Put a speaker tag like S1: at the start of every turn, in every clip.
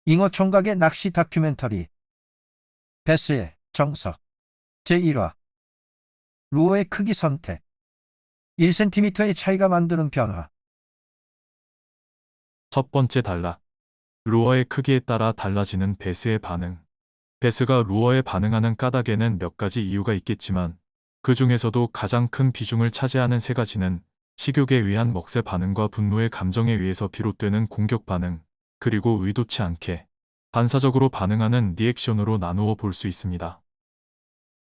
S1: 잉어 총각의 낚시 다큐멘터리 베스의 정석 제1화 루어의 크기 선택 1cm의 차이가 만드는 변화.
S2: 첫 번째 단락. 루어의 크기에 따라 달라지는 베스의 반응. 베스가 루어에 반응하는 까닭에는 몇 가지 이유가 있겠지만 그 중에서도 가장 큰 비중을 차지하는 세 가지는 식욕에 의한 먹새 반응과 분노의 감정에 의해서 비롯되는 공격 반응, 그리고 의도치 않게 반사적으로 반응하는 리액션으로 나누어 볼 수 있습니다.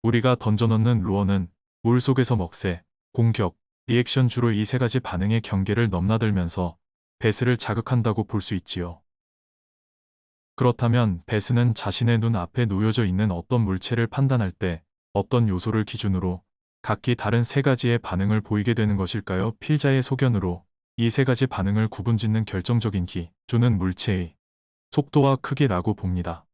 S2: 우리가 던져넣는 루어는 물속에서 먹새, 공격, 리액션 주로 이 세 가지 반응의 경계를 넘나들면서 베스를 자극한다고 볼 수 있지요. 그렇다면 베스는 자신의 눈 앞에 놓여져 있는 어떤 물체를 판단할 때 어떤 요소를 기준으로 각기 다른 세 가지의 반응을 보이게 되는 것일까요? 필자의 소견으로 이 세 가지 반응을 구분짓는 결정적인 기준은 물체의 속도와 크기라고 봅니다.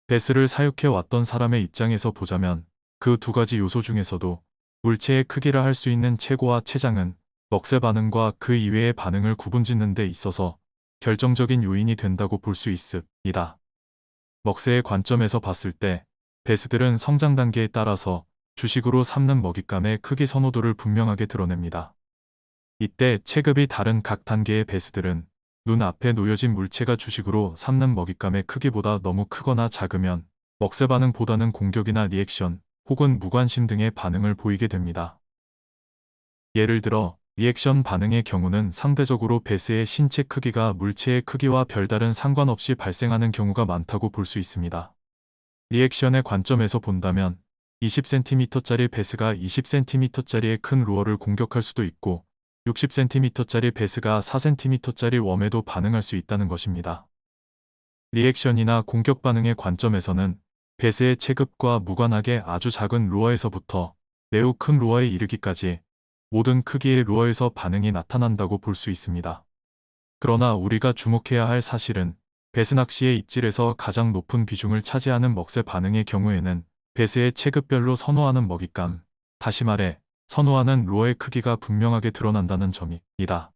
S2: 베스를 사육해 왔던 사람의 입장에서 보자면 그 두 가지 요소 중에서도 물체의 크기라 할 수 있는 체고와 체장은 먹새 반응과 그 이외의 반응을 구분짓는 데 있어서 결정적인 요인이 된다고 볼 수 있습니다. 먹새의 관점에서 봤을 때 베스들은 성장 단계에 따라서 주식으로 삼는 먹잇감의 크기 선호도를 분명하게 드러냅니다. 이때 체급이 다른 각 단계의 베스들은 눈 앞에 놓여진 물체가 주식으로 삼는 먹잇감의 크기보다 너무 크거나 작으면 먹새 반응보다는 공격이나 리액션 혹은 무관심 등의 반응을 보이게 됩니다. 예를 들어 리액션 반응의 경우는 상대적으로 베스의 신체 크기가 물체의 크기와 별다른 상관없이 발생하는 경우가 많다고 볼 수 있습니다. 리액션의 관점에서 본다면 20cm짜리 베스가 20cm짜리의 큰 루어를 공격할 수도 있고 60cm짜리 베스가 4cm짜리 웜에도 반응할 수 있다는 것입니다. 리액션이나 공격 반응의 관점에서는 베스의 체급과 무관하게 아주 작은 루어에서부터 매우 큰 루어에 이르기까지 모든 크기의 루어에서 반응이 나타난다고 볼 수 있습니다. 그러나 우리가 주목해야 할 사실은 베스 낚시의 입질에서 가장 높은 비중을 차지하는 먹새 반응의 경우에는 베스의 체급별로 선호하는 먹잇감, 다시 말해 선호하는 루어의 크기가 분명하게 드러난다는 점입니다.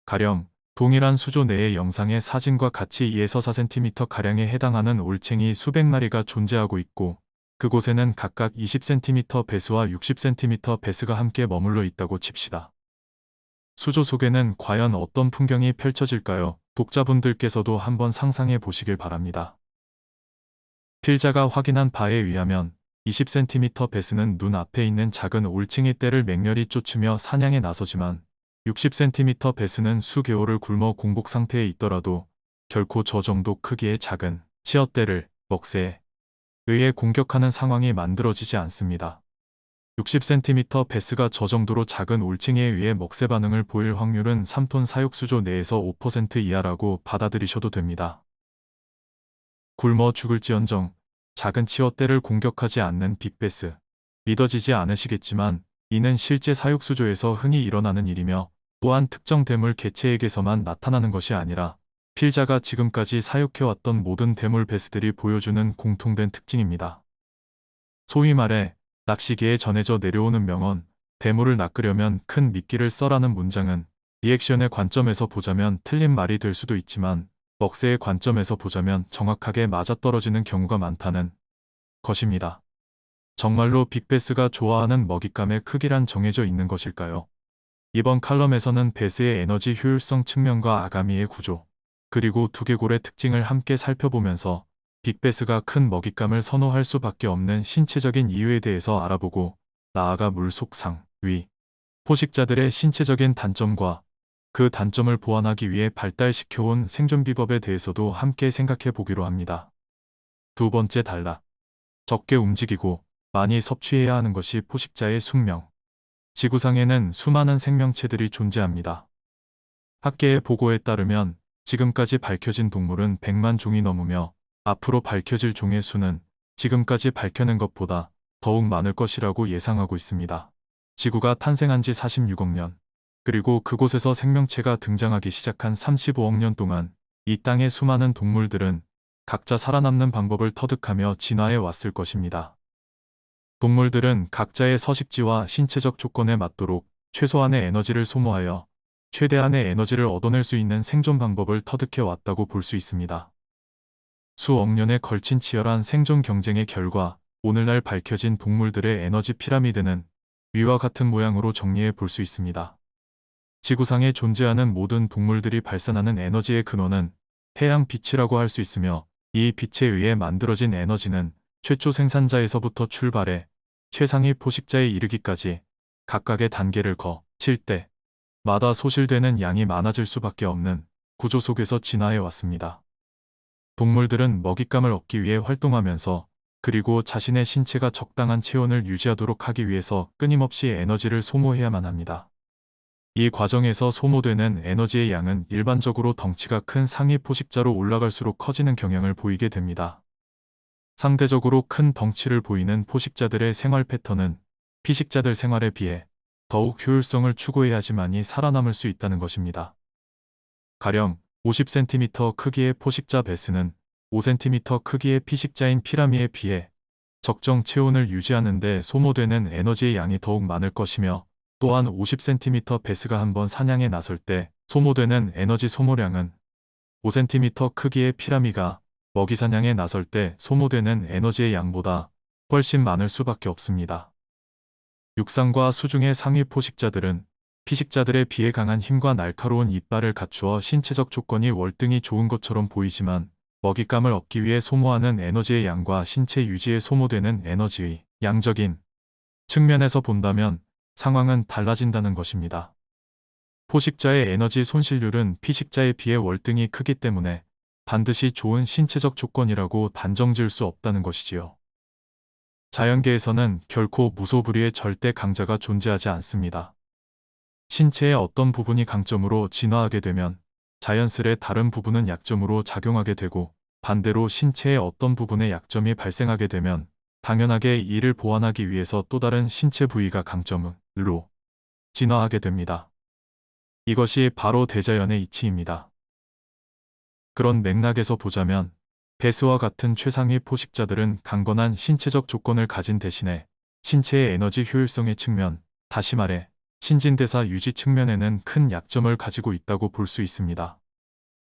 S2: 가령 동일한 수조 내의 영상의 사진과 같이 2에서 4cm가량에 해당하는 올챙이 수백 마리가 존재하고 있고 그곳에는 각각 20cm 베스와 60cm 베스가 함께 머물러 있다고 칩시다. 수조 속에는 과연 어떤 풍경이 펼쳐질까요? 독자분들께서도 한번 상상해 보시길 바랍니다. 필자가 확인한 바에 의하면 20cm 베스는 눈 앞에 있는 작은 올챙이 떼를 맹렬히 쫓으며 사냥에 나서지만 60cm 베스는 수개월을 굶어 공복 상태에 있더라도 결코 저 정도 크기의 작은 치어떼를 먹새에 의해 공격하는 상황이 만들어지지 않습니다. 60cm 베스가 저 정도로 작은 올챙이에 의해 먹새 반응을 보일 확률은 3톤 사육수조 내에서 5% 이하라고 받아들이셔도 됩니다. 굶어 죽을지언정 작은 치어떼를 공격하지 않는 빅베스. 믿어지지 않으시겠지만 이는 실제 사육수조에서 흔히 일어나는 일이며 또한 특정 대물 개체에게서만 나타나는 것이 아니라 필자가 지금까지 사육해왔던 모든 대물 베스들이 보여주는 공통된 특징입니다. 소위 말해 낚시계에 전해져 내려오는 명언, 대물을 낚으려면 큰 미끼를 써라는 문장은 리액션의 관점에서 보자면 틀린 말이 될 수도 있지만 먹새의 관점에서 보자면 정확하게 맞아떨어지는 경우가 많다는 것입니다. 정말로 빅베스가 좋아하는 먹잇감의 크기란 정해져 있는 것일까요? 이번 칼럼에서는 베스의 에너지 효율성 측면과 아가미의 구조, 그리고 두개골의 특징을 함께 살펴보면서 빅베스가 큰 먹잇감을 선호할 수밖에 없는 신체적인 이유에 대해서 알아보고 나아가 물속 상, 위, 포식자들의 신체적인 단점과 그 단점을 보완하기 위해 발달시켜온 생존 비법에 대해서도 함께 생각해 보기로 합니다. 두 번째 단락. 적게 움직이고 많이 섭취해야 하는 것이 포식자의 숙명. 지구상에는 수많은 생명체들이 존재합니다. 학계의 보고에 따르면 지금까지 밝혀진 동물은 100만 종이 넘으며 앞으로 밝혀질 종의 수는 지금까지 밝혀낸 것보다 더욱 많을 것이라고 예상하고 있습니다. 지구가 탄생한 지 46억 년, 그리고 그곳에서 생명체가 등장하기 시작한 35억 년 동안 이 땅의 수많은 동물들은 각자 살아남는 방법을 터득하며 진화해 왔을 것입니다. 동물들은 각자의 서식지와 신체적 조건에 맞도록 최소한의 에너지를 소모하여 최대한의 에너지를 얻어낼 수 있는 생존 방법을 터득해 왔다고 볼 수 있습니다. 수억 년에 걸친 치열한 생존 경쟁의 결과 오늘날 밝혀진 동물들의 에너지 피라미드는 위와 같은 모양으로 정리해 볼 수 있습니다. 지구상에 존재하는 모든 동물들이 발산하는 에너지의 근원은 태양 빛이라고 할 수 있으며, 이 빛에 의해 만들어진 에너지는 최초 생산자에서부터 출발해 최상위 포식자에 이르기까지 각각의 단계를 거칠 때마다 소실되는 양이 많아질 수밖에 없는 구조 속에서 진화해 왔습니다. 동물들은 먹잇감을 얻기 위해 활동하면서, 그리고 자신의 신체가 적당한 체온을 유지하도록 하기 위해서 끊임없이 에너지를 소모해야만 합니다. 이 과정에서 소모되는 에너지의 양은 일반적으로 덩치가 큰 상위 포식자로 올라갈수록 커지는 경향을 보이게 됩니다. 상대적으로 큰 덩치를 보이는 포식자들의 생활 패턴은 피식자들 생활에 비해 더욱 효율성을 추구해야지만이 살아남을 수 있다는 것입니다. 가령 50cm 크기의 포식자 베스는 5cm 크기의 피식자인 피라미에 비해 적정 체온을 유지하는 데 소모되는 에너지의 양이 더욱 많을 것이며, 또한 50cm 베스가 한번 사냥에 나설 때 소모되는 에너지 소모량은 5cm 크기의 피라미가 먹이 사냥에 나설 때 소모되는 에너지의 양보다 훨씬 많을 수밖에 없습니다. 육상과 수중의 상위 포식자들은 피식자들에 비해 강한 힘과 날카로운 이빨을 갖추어 신체적 조건이 월등히 좋은 것처럼 보이지만, 먹잇감을 얻기 위해 소모하는 에너지의 양과 신체 유지에 소모되는 에너지의 양적인 측면에서 본다면 상황은 달라진다는 것입니다. 포식자의 에너지 손실률은 피식자에 비해 월등히 크기 때문에 반드시 좋은 신체적 조건이라고 단정지을 수 없다는 것이지요. 자연계에서는 결코 무소불위의 절대 강자가 존재하지 않습니다. 신체의 어떤 부분이 강점으로 진화하게 되면 자연스레 다른 부분은 약점으로 작용하게 되고, 반대로 신체의 어떤 부분에 약점이 발생하게 되면 당연하게 이를 보완하기 위해서 또 다른 신체 부위가 강점으로 진화하게 됩니다. 이것이 바로 대자연의 이치입니다. 그런 맥락에서 보자면 베스와 같은 최상위 포식자들은 강건한 신체적 조건을 가진 대신에 신체의 에너지 효율성의 측면, 다시 말해 신진대사 유지 측면에는 큰 약점을 가지고 있다고 볼 수 있습니다.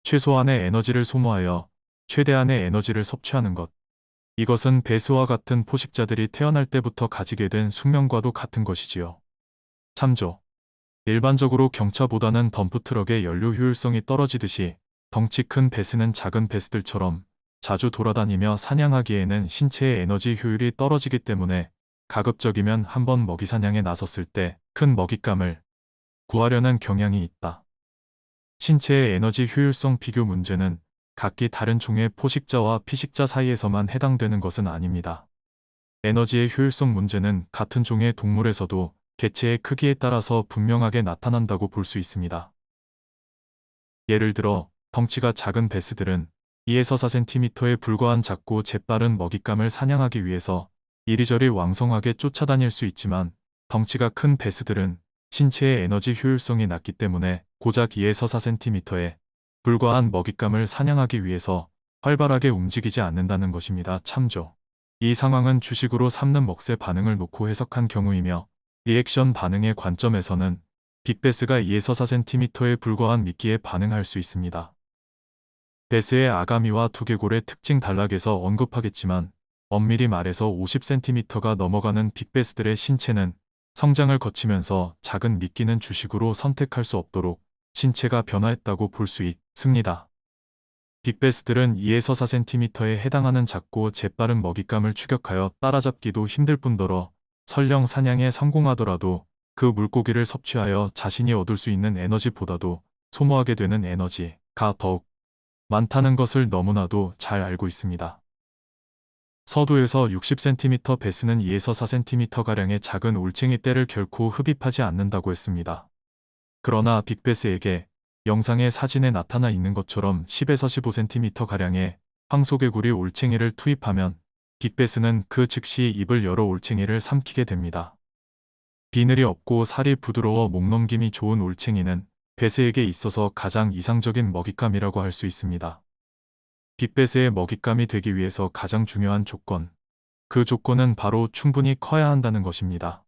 S2: 최소한의 에너지를 소모하여 최대한의 에너지를 섭취하는 것. 이것은 베스와 같은 포식자들이 태어날 때부터 가지게 된 숙명과도 같은 것이지요. 참조. 일반적으로 경차보다는 덤프트럭의 연료 효율성이 떨어지듯이 덩치 큰 베스는 작은 베스들처럼 자주 돌아다니며 사냥하기에는 신체의 에너지 효율이 떨어지기 때문에 가급적이면 한번 먹이 사냥에 나섰을 때 큰 먹잇감을 구하려는 경향이 있다. 신체의 에너지 효율성 비교 문제는 각기 다른 종의 포식자와 피식자 사이에서만 해당되는 것은 아닙니다. 에너지의 효율성 문제는 같은 종의 동물에서도 개체의 크기에 따라서 분명하게 나타난다고 볼 수 있습니다. 예를 들어 덩치가 작은 베스들은 2에서 4cm에 불과한 작고 재빠른 먹잇감을 사냥하기 위해서 이리저리 왕성하게 쫓아다닐 수 있지만, 덩치가 큰 베스들은 신체의 에너지 효율성이 낮기 때문에 고작 2에서 4cm에 불과한 먹잇감을 사냥하기 위해서 활발하게 움직이지 않는다는 것입니다. 참조. 이 상황은 주식으로 삼는 먹새 반응을 놓고 해석한 경우이며, 리액션 반응의 관점에서는 빅베스가 2에서 4cm에 불과한 미끼에 반응할 수 있습니다. 베스의 아가미와 두개골의 특징 단락에서 언급하겠지만, 엄밀히 말해서 50cm가 넘어가는 빅베스들의 신체는 성장을 거치면서 작은 미끼는 주식으로 선택할 수 없도록 신체가 변화했다고 볼 수 있습니다. 빅베스들은 2에서 4cm에 해당하는 작고 재빠른 먹잇감을 추격하여 따라잡기도 힘들 뿐더러 설령 사냥에 성공하더라도 그 물고기를 섭취하여 자신이 얻을 수 있는 에너지보다도 소모하게 되는 에너지가 더욱 많다는 것을 너무나도 잘 알고 있습니다. 서두에서 60cm 베스는 2에서 4cm가량의 작은 올챙이 떼를 결코 흡입하지 않는다고 했습니다. 그러나 빅베스에게 영상의 사진에 나타나 있는 것처럼 10에서 15cm가량의 황소개구리 올챙이를 투입하면 빅베스는 그 즉시 입을 열어 올챙이를 삼키게 됩니다. 비늘이 없고 살이 부드러워 목넘김이 좋은 올챙이는 베스에게 있어서 가장 이상적인 먹잇감이라고 할 수 있습니다. 빅베스의 먹잇감이 되기 위해서 가장 중요한 조건, 그 조건은 바로 충분히 커야 한다는 것입니다.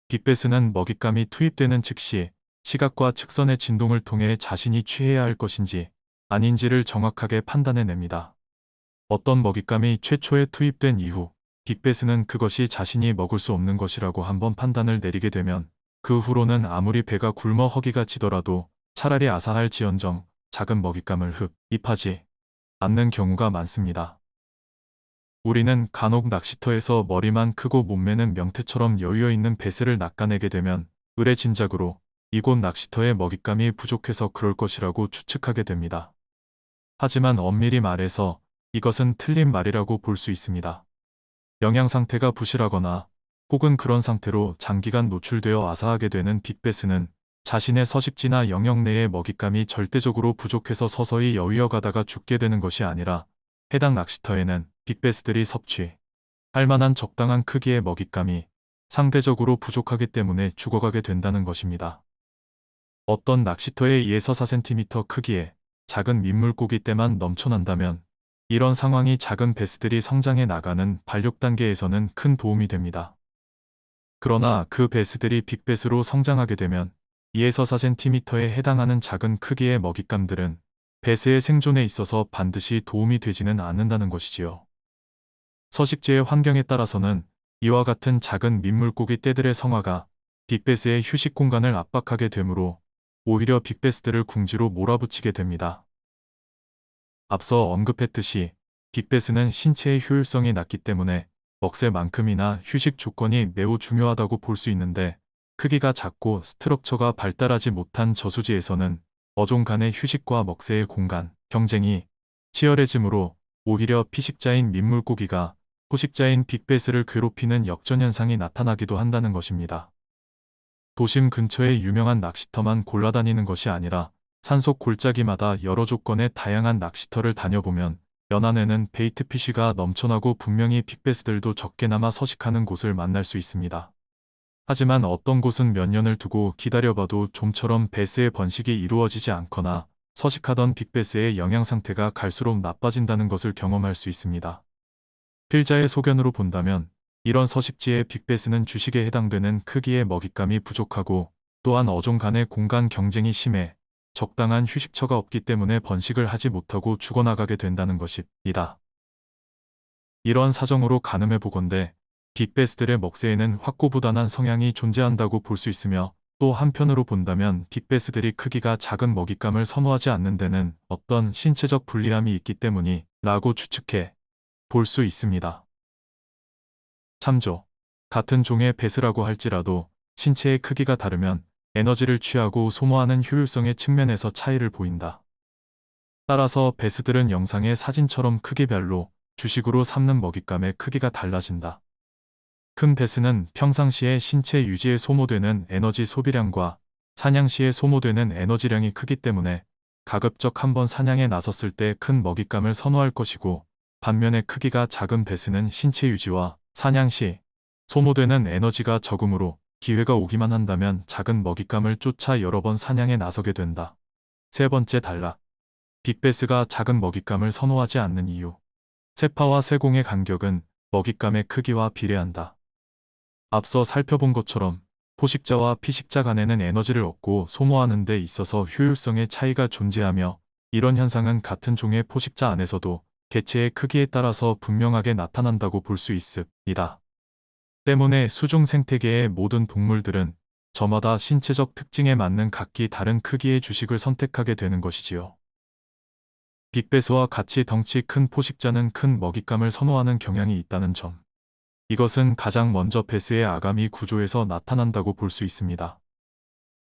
S2: 빅베스는 먹잇감이 투입되는 즉시 시각과 측선의 진동을 통해 자신이 취해야 할 것인지 아닌지를 정확하게 판단해냅니다. 어떤 먹잇감이 최초에 투입된 이후 빅베스는 그것이 자신이 먹을 수 없는 것이라고 한번 판단을 내리게 되면 그 후로는 아무리 배가 굶어 허기가 지더라도 차라리 아사할지언정 작은 먹잇감을 흡입하지 않는 경우가 많습니다. 우리는 간혹 낚시터에서 머리만 크고 몸매는 명태처럼 여유있는 베스를 낚아내게 되면 의뢰 짐작으로 이곳 낚시터에 먹잇감이 부족해서 그럴 것이라고 추측하게 됩니다. 하지만 엄밀히 말해서 이것은 틀린 말이라고 볼 수 있습니다. 영양 상태가 부실하거나 혹은 그런 상태로 장기간 노출되어 아사하게 되는 빅베스는 자신의 서식지나 영역 내의 먹잇감이 절대적으로 부족해서 서서히 여위어 가다가 죽게 되는 것이 아니라 해당 낚시터에는 빅베스들이 섭취할 만한 적당한 크기의 먹잇감이 상대적으로 부족하기 때문에 죽어가게 된다는 것입니다. 어떤 낚시터에 2에서 4cm 크기의 작은 민물고기 떼만 넘쳐난다면 이런 상황이 작은 베스들이 성장해 나가는 발육 단계에서는 큰 도움이 됩니다. 그러나 그 베스들이 빅베스로 성장하게 되면 2에서 4cm에 해당하는 작은 크기의 먹잇감들은 베스의 생존에 있어서 반드시 도움이 되지는 않는다는 것이지요. 서식지의 환경에 따라서는 이와 같은 작은 민물고기 떼들의 성화가 빅베스의 휴식 공간을 압박하게 되므로 오히려 빅베스들을 궁지로 몰아붙이게 됩니다. 앞서 언급했듯이 빅베스는 신체의 효율성이 낮기 때문에 먹새만큼이나 휴식 조건이 매우 중요하다고 볼 수 있는데 크기가 작고 스트럭처가 발달하지 못한 저수지에서는 어종 간의 휴식과 먹새의 공간, 경쟁이 치열해지므로 오히려 피식자인 민물고기가 포식자인 빅베스를 괴롭히는 역전현상이 나타나기도 한다는 것입니다. 도심 근처의 유명한 낚시터만 골라다니는 것이 아니라 산속 골짜기마다 여러 조건의 다양한 낚시터를 다녀보면 연안에는 베이트피쉬가 넘쳐나고 분명히 빅베스들도 적게나마 서식하는 곳을 만날 수 있습니다. 하지만 어떤 곳은 몇 년을 두고 기다려봐도 좀처럼 베스의 번식이 이루어지지 않거나 서식하던 빅베스의 영양 상태가 갈수록 나빠진다는 것을 경험할 수 있습니다. 필자의 소견으로 본다면 이런 서식지의 빅베스는 주식에 해당되는 크기의 먹잇감이 부족하고 또한 어종 간의 공간 경쟁이 심해 적당한 휴식처가 없기 때문에 번식을 하지 못하고 죽어나가게 된다는 것입니다. 이런 사정으로 가늠해 보건대 빅베스들의 먹새에는 확고부단한 성향이 존재한다고 볼 수 있으며 또 한편으로 본다면 빅베스들이 크기가 작은 먹잇감을 선호하지 않는 데는 어떤 신체적 불리함이 있기 때문이라고 추측해 볼 수 있습니다. 참조. 같은 종의 베스라고 할지라도 신체의 크기가 다르면 에너지를 취하고 소모하는 효율성의 측면에서 차이를 보인다. 따라서 베스들은 영상의 사진처럼 크기별로 주식으로 삼는 먹잇감의 크기가 달라진다. 큰 베스는 평상시에 신체 유지에 소모되는 에너지 소비량과 사냥 시에 소모되는 에너지량이 크기 때문에 가급적 한번 사냥에 나섰을 때 큰 먹잇감을 선호할 것이고 반면에 크기가 작은 베스는 신체 유지와 사냥 시 소모되는 에너지가 적으므로 기회가 오기만 한다면 작은 먹잇감을 쫓아 여러 번 사냥에 나서게 된다. 세 번째 단락. 빅베스가 작은 먹잇감을 선호하지 않는 이유. 세파와 세공의 간격은 먹잇감의 크기와 비례한다. 앞서 살펴본 것처럼 포식자와 피식자 간에는 에너지를 얻고 소모하는 데 있어서 효율성의 차이가 존재하며 이런 현상은 같은 종의 포식자 안에서도 개체의 크기에 따라서 분명하게 나타난다고 볼 수 있습니다. 때문에 수중 생태계의 모든 동물들은 저마다 신체적 특징에 맞는 각기 다른 크기의 주식을 선택하게 되는 것이지요. 빅베스와 같이 덩치 큰 포식자는 큰 먹잇감을 선호하는 경향이 있다는 점. 이것은 가장 먼저 베스의 아가미 구조에서 나타난다고 볼 수 있습니다.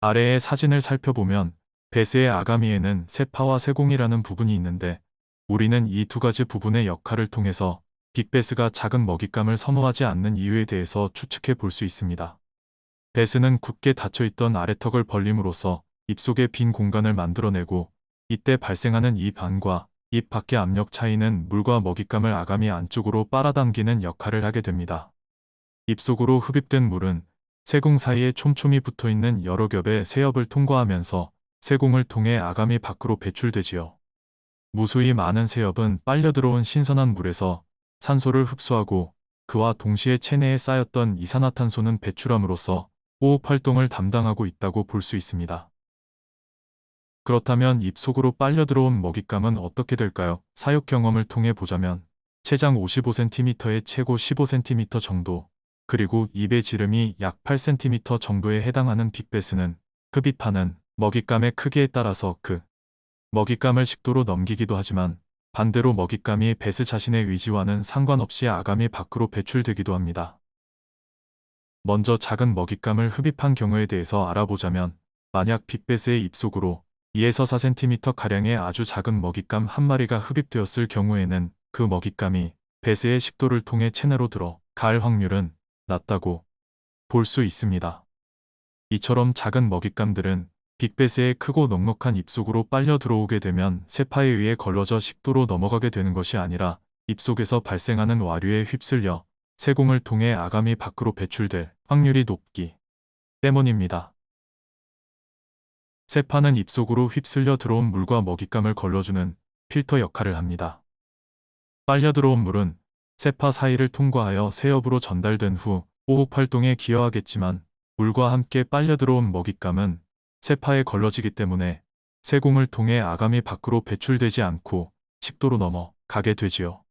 S2: 아래의 사진을 살펴보면 베스의 아가미에는 세파와 세공이라는 부분이 있는데 우리는 이 두 가지 부분의 역할을 통해서 빅베스가 작은 먹잇감을 선호하지 않는 이유에 대해서 추측해 볼 수 있습니다. 베스는 굳게 닫혀있던 아래턱을 벌림으로써 입속에 빈 공간을 만들어내고 이때 발생하는 입 안과 입 밖의 압력 차이는 물과 먹잇감을 아가미 안쪽으로 빨아당기는 역할을 하게 됩니다. 입속으로 흡입된 물은 세공 사이에 촘촘히 붙어있는 여러 겹의 세엽을 통과하면서 세공을 통해 아가미 밖으로 배출되지요. 무수히 많은 세엽은 빨려 들어온 신선한 물에서 산소를 흡수하고 그와 동시에 체내에 쌓였던 이산화탄소는 배출함으로써 호흡 활동을 담당하고 있다고 볼 수 있습니다. 그렇다면 입속으로 빨려 들어온 먹잇감은 어떻게 될까요? 사육 경험을 통해 보자면 체장 55cm의 최고 15cm 정도, 그리고 입의 지름이 약 8cm 정도에 해당하는 빅베스는 흡입하는 먹잇감의 크기에 따라서 그 먹잇감을 식도로 넘기기도 하지만, 반대로 먹잇감이 베스 자신의 의지와는 상관없이 아가미 밖으로 배출되기도 합니다. 먼저 작은 먹잇감을 흡입한 경우에 대해서 알아보자면, 만약 빅베스의 입속으로 2에서 4cm가량의 아주 작은 먹잇감 한 마리가 흡입되었을 경우에는 그 먹잇감이 베스의 식도를 통해 체내로 들어갈 확률은 낮다고 볼 수 있습니다. 이처럼 작은 먹잇감들은 빅베스의 크고 넉넉한 입속으로 빨려 들어오게 되면 세파에 의해 걸러져 식도로 넘어가게 되는 것이 아니라 입속에서 발생하는 와류에 휩쓸려 세공을 통해 아가미 밖으로 배출될 확률이 높기 때문입니다. 세파는 입속으로 휩쓸려 들어온 물과 먹잇감을 걸러주는 필터 역할을 합니다. 빨려 들어온 물은 세파 사이를 통과하여 세엽으로 전달된 후 호흡 활동에 기여하겠지만, 물과 함께 빨려 들어온 먹잇감은 세파에 걸러지기 때문에 세공을 통해 아가미 밖으로 배출되지 않고 식도로 넘어가게 되지요.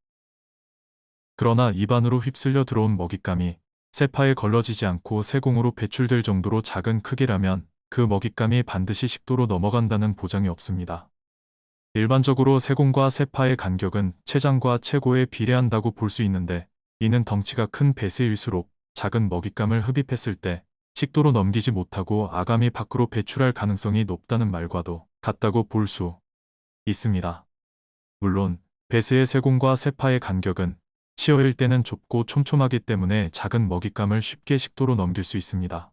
S2: 그러나 입안으로 휩쓸려 들어온 먹잇감이 세파에 걸러지지 않고 세공으로 배출될 정도로 작은 크기라면 그 먹잇감이 반드시 식도로 넘어간다는 보장이 없습니다. 일반적으로 세공과 세파의 간격은 체장과 체고에 비례한다고 볼 수 있는데, 이는 덩치가 큰 베스일수록 작은 먹잇감을 흡입했을 때 식도로 넘기지 못하고 아가미 밖으로 배출할 가능성이 높다는 말과도 같다고 볼 수 있습니다. 물론 베스의 세공과 세파의 간격은 치어일 때는 좁고 촘촘하기 때문에 작은 먹잇감을 쉽게 식도로 넘길 수 있습니다.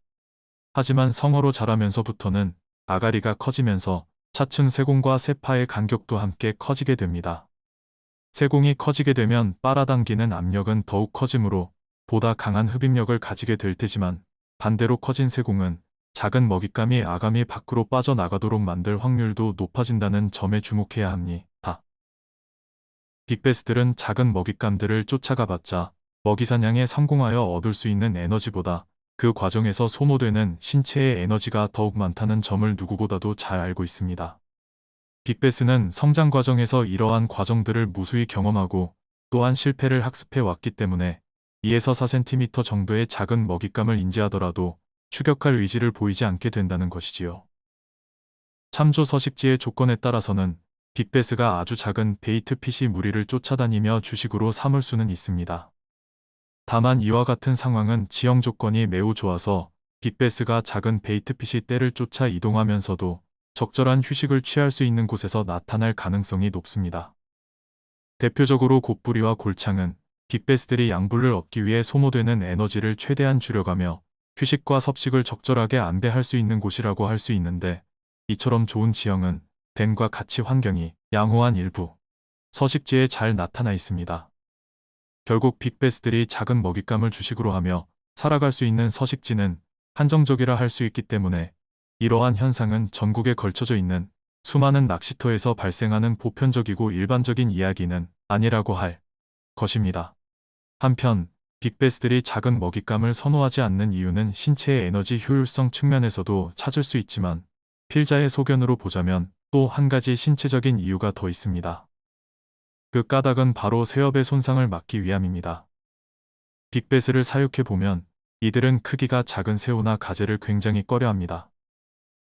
S2: 하지만 성어로 자라면서부터는 아가리가 커지면서 차츰 세공과 세파의 간격도 함께 커지게 됩니다. 세공이 커지게 되면 빨아당기는 압력은 더욱 커지므로 보다 강한 흡입력을 가지게 될 테지만, 반대로 커진 세공은 작은 먹잇감이 아가미 밖으로 빠져나가도록 만들 확률도 높아진다는 점에 주목해야 합니다. 빅베스들은 작은 먹잇감들을 쫓아가봤자 먹이 사냥에 성공하여 얻을 수 있는 에너지보다 그 과정에서 소모되는 신체의 에너지가 더욱 많다는 점을 누구보다도 잘 알고 있습니다. 빅베스는 성장 과정에서 이러한 과정들을 무수히 경험하고 또한 실패를 학습해 왔기 때문에 2에서 4cm 정도의 작은 먹잇감을 인지하더라도 추격할 의지를 보이지 않게 된다는 것이지요. 참조 서식지의 조건에 따라서는 빅베스가 아주 작은 베이트핏이 무리를 쫓아다니며 주식으로 삼을 수는 있습니다. 다만 이와 같은 상황은 지형 조건이 매우 좋아서 빅베스가 작은 베이트핏이 떼를 쫓아 이동하면서도 적절한 휴식을 취할 수 있는 곳에서 나타날 가능성이 높습니다. 대표적으로 곱부리와 골창은 빅베스들이 양분을 얻기 위해 소모되는 에너지를 최대한 줄여가며 휴식과 섭식을 적절하게 안배할 수 있는 곳이라고 할 수 있는데, 이처럼 좋은 지형은 댐과 같이 환경이 양호한 일부 서식지에 잘 나타나 있습니다. 결국 빅베스들이 작은 먹잇감을 주식으로 하며 살아갈 수 있는 서식지는 한정적이라 할 수 있기 때문에, 이러한 현상은 전국에 걸쳐져 있는 수많은 낚시터에서 발생하는 보편적이고 일반적인 이야기는 아니라고 할 것입니다. 한편 빅베스들이 작은 먹잇감을 선호하지 않는 이유는 신체의 에너지 효율성 측면에서도 찾을 수 있지만, 필자의 소견으로 보자면 또 한 가지 신체적인 이유가 더 있습니다. 그 까닭은 바로 세엽의 손상을 막기 위함입니다. 빅베스를 사육해보면 이들은 크기가 작은 새우나 가재를 굉장히 꺼려합니다.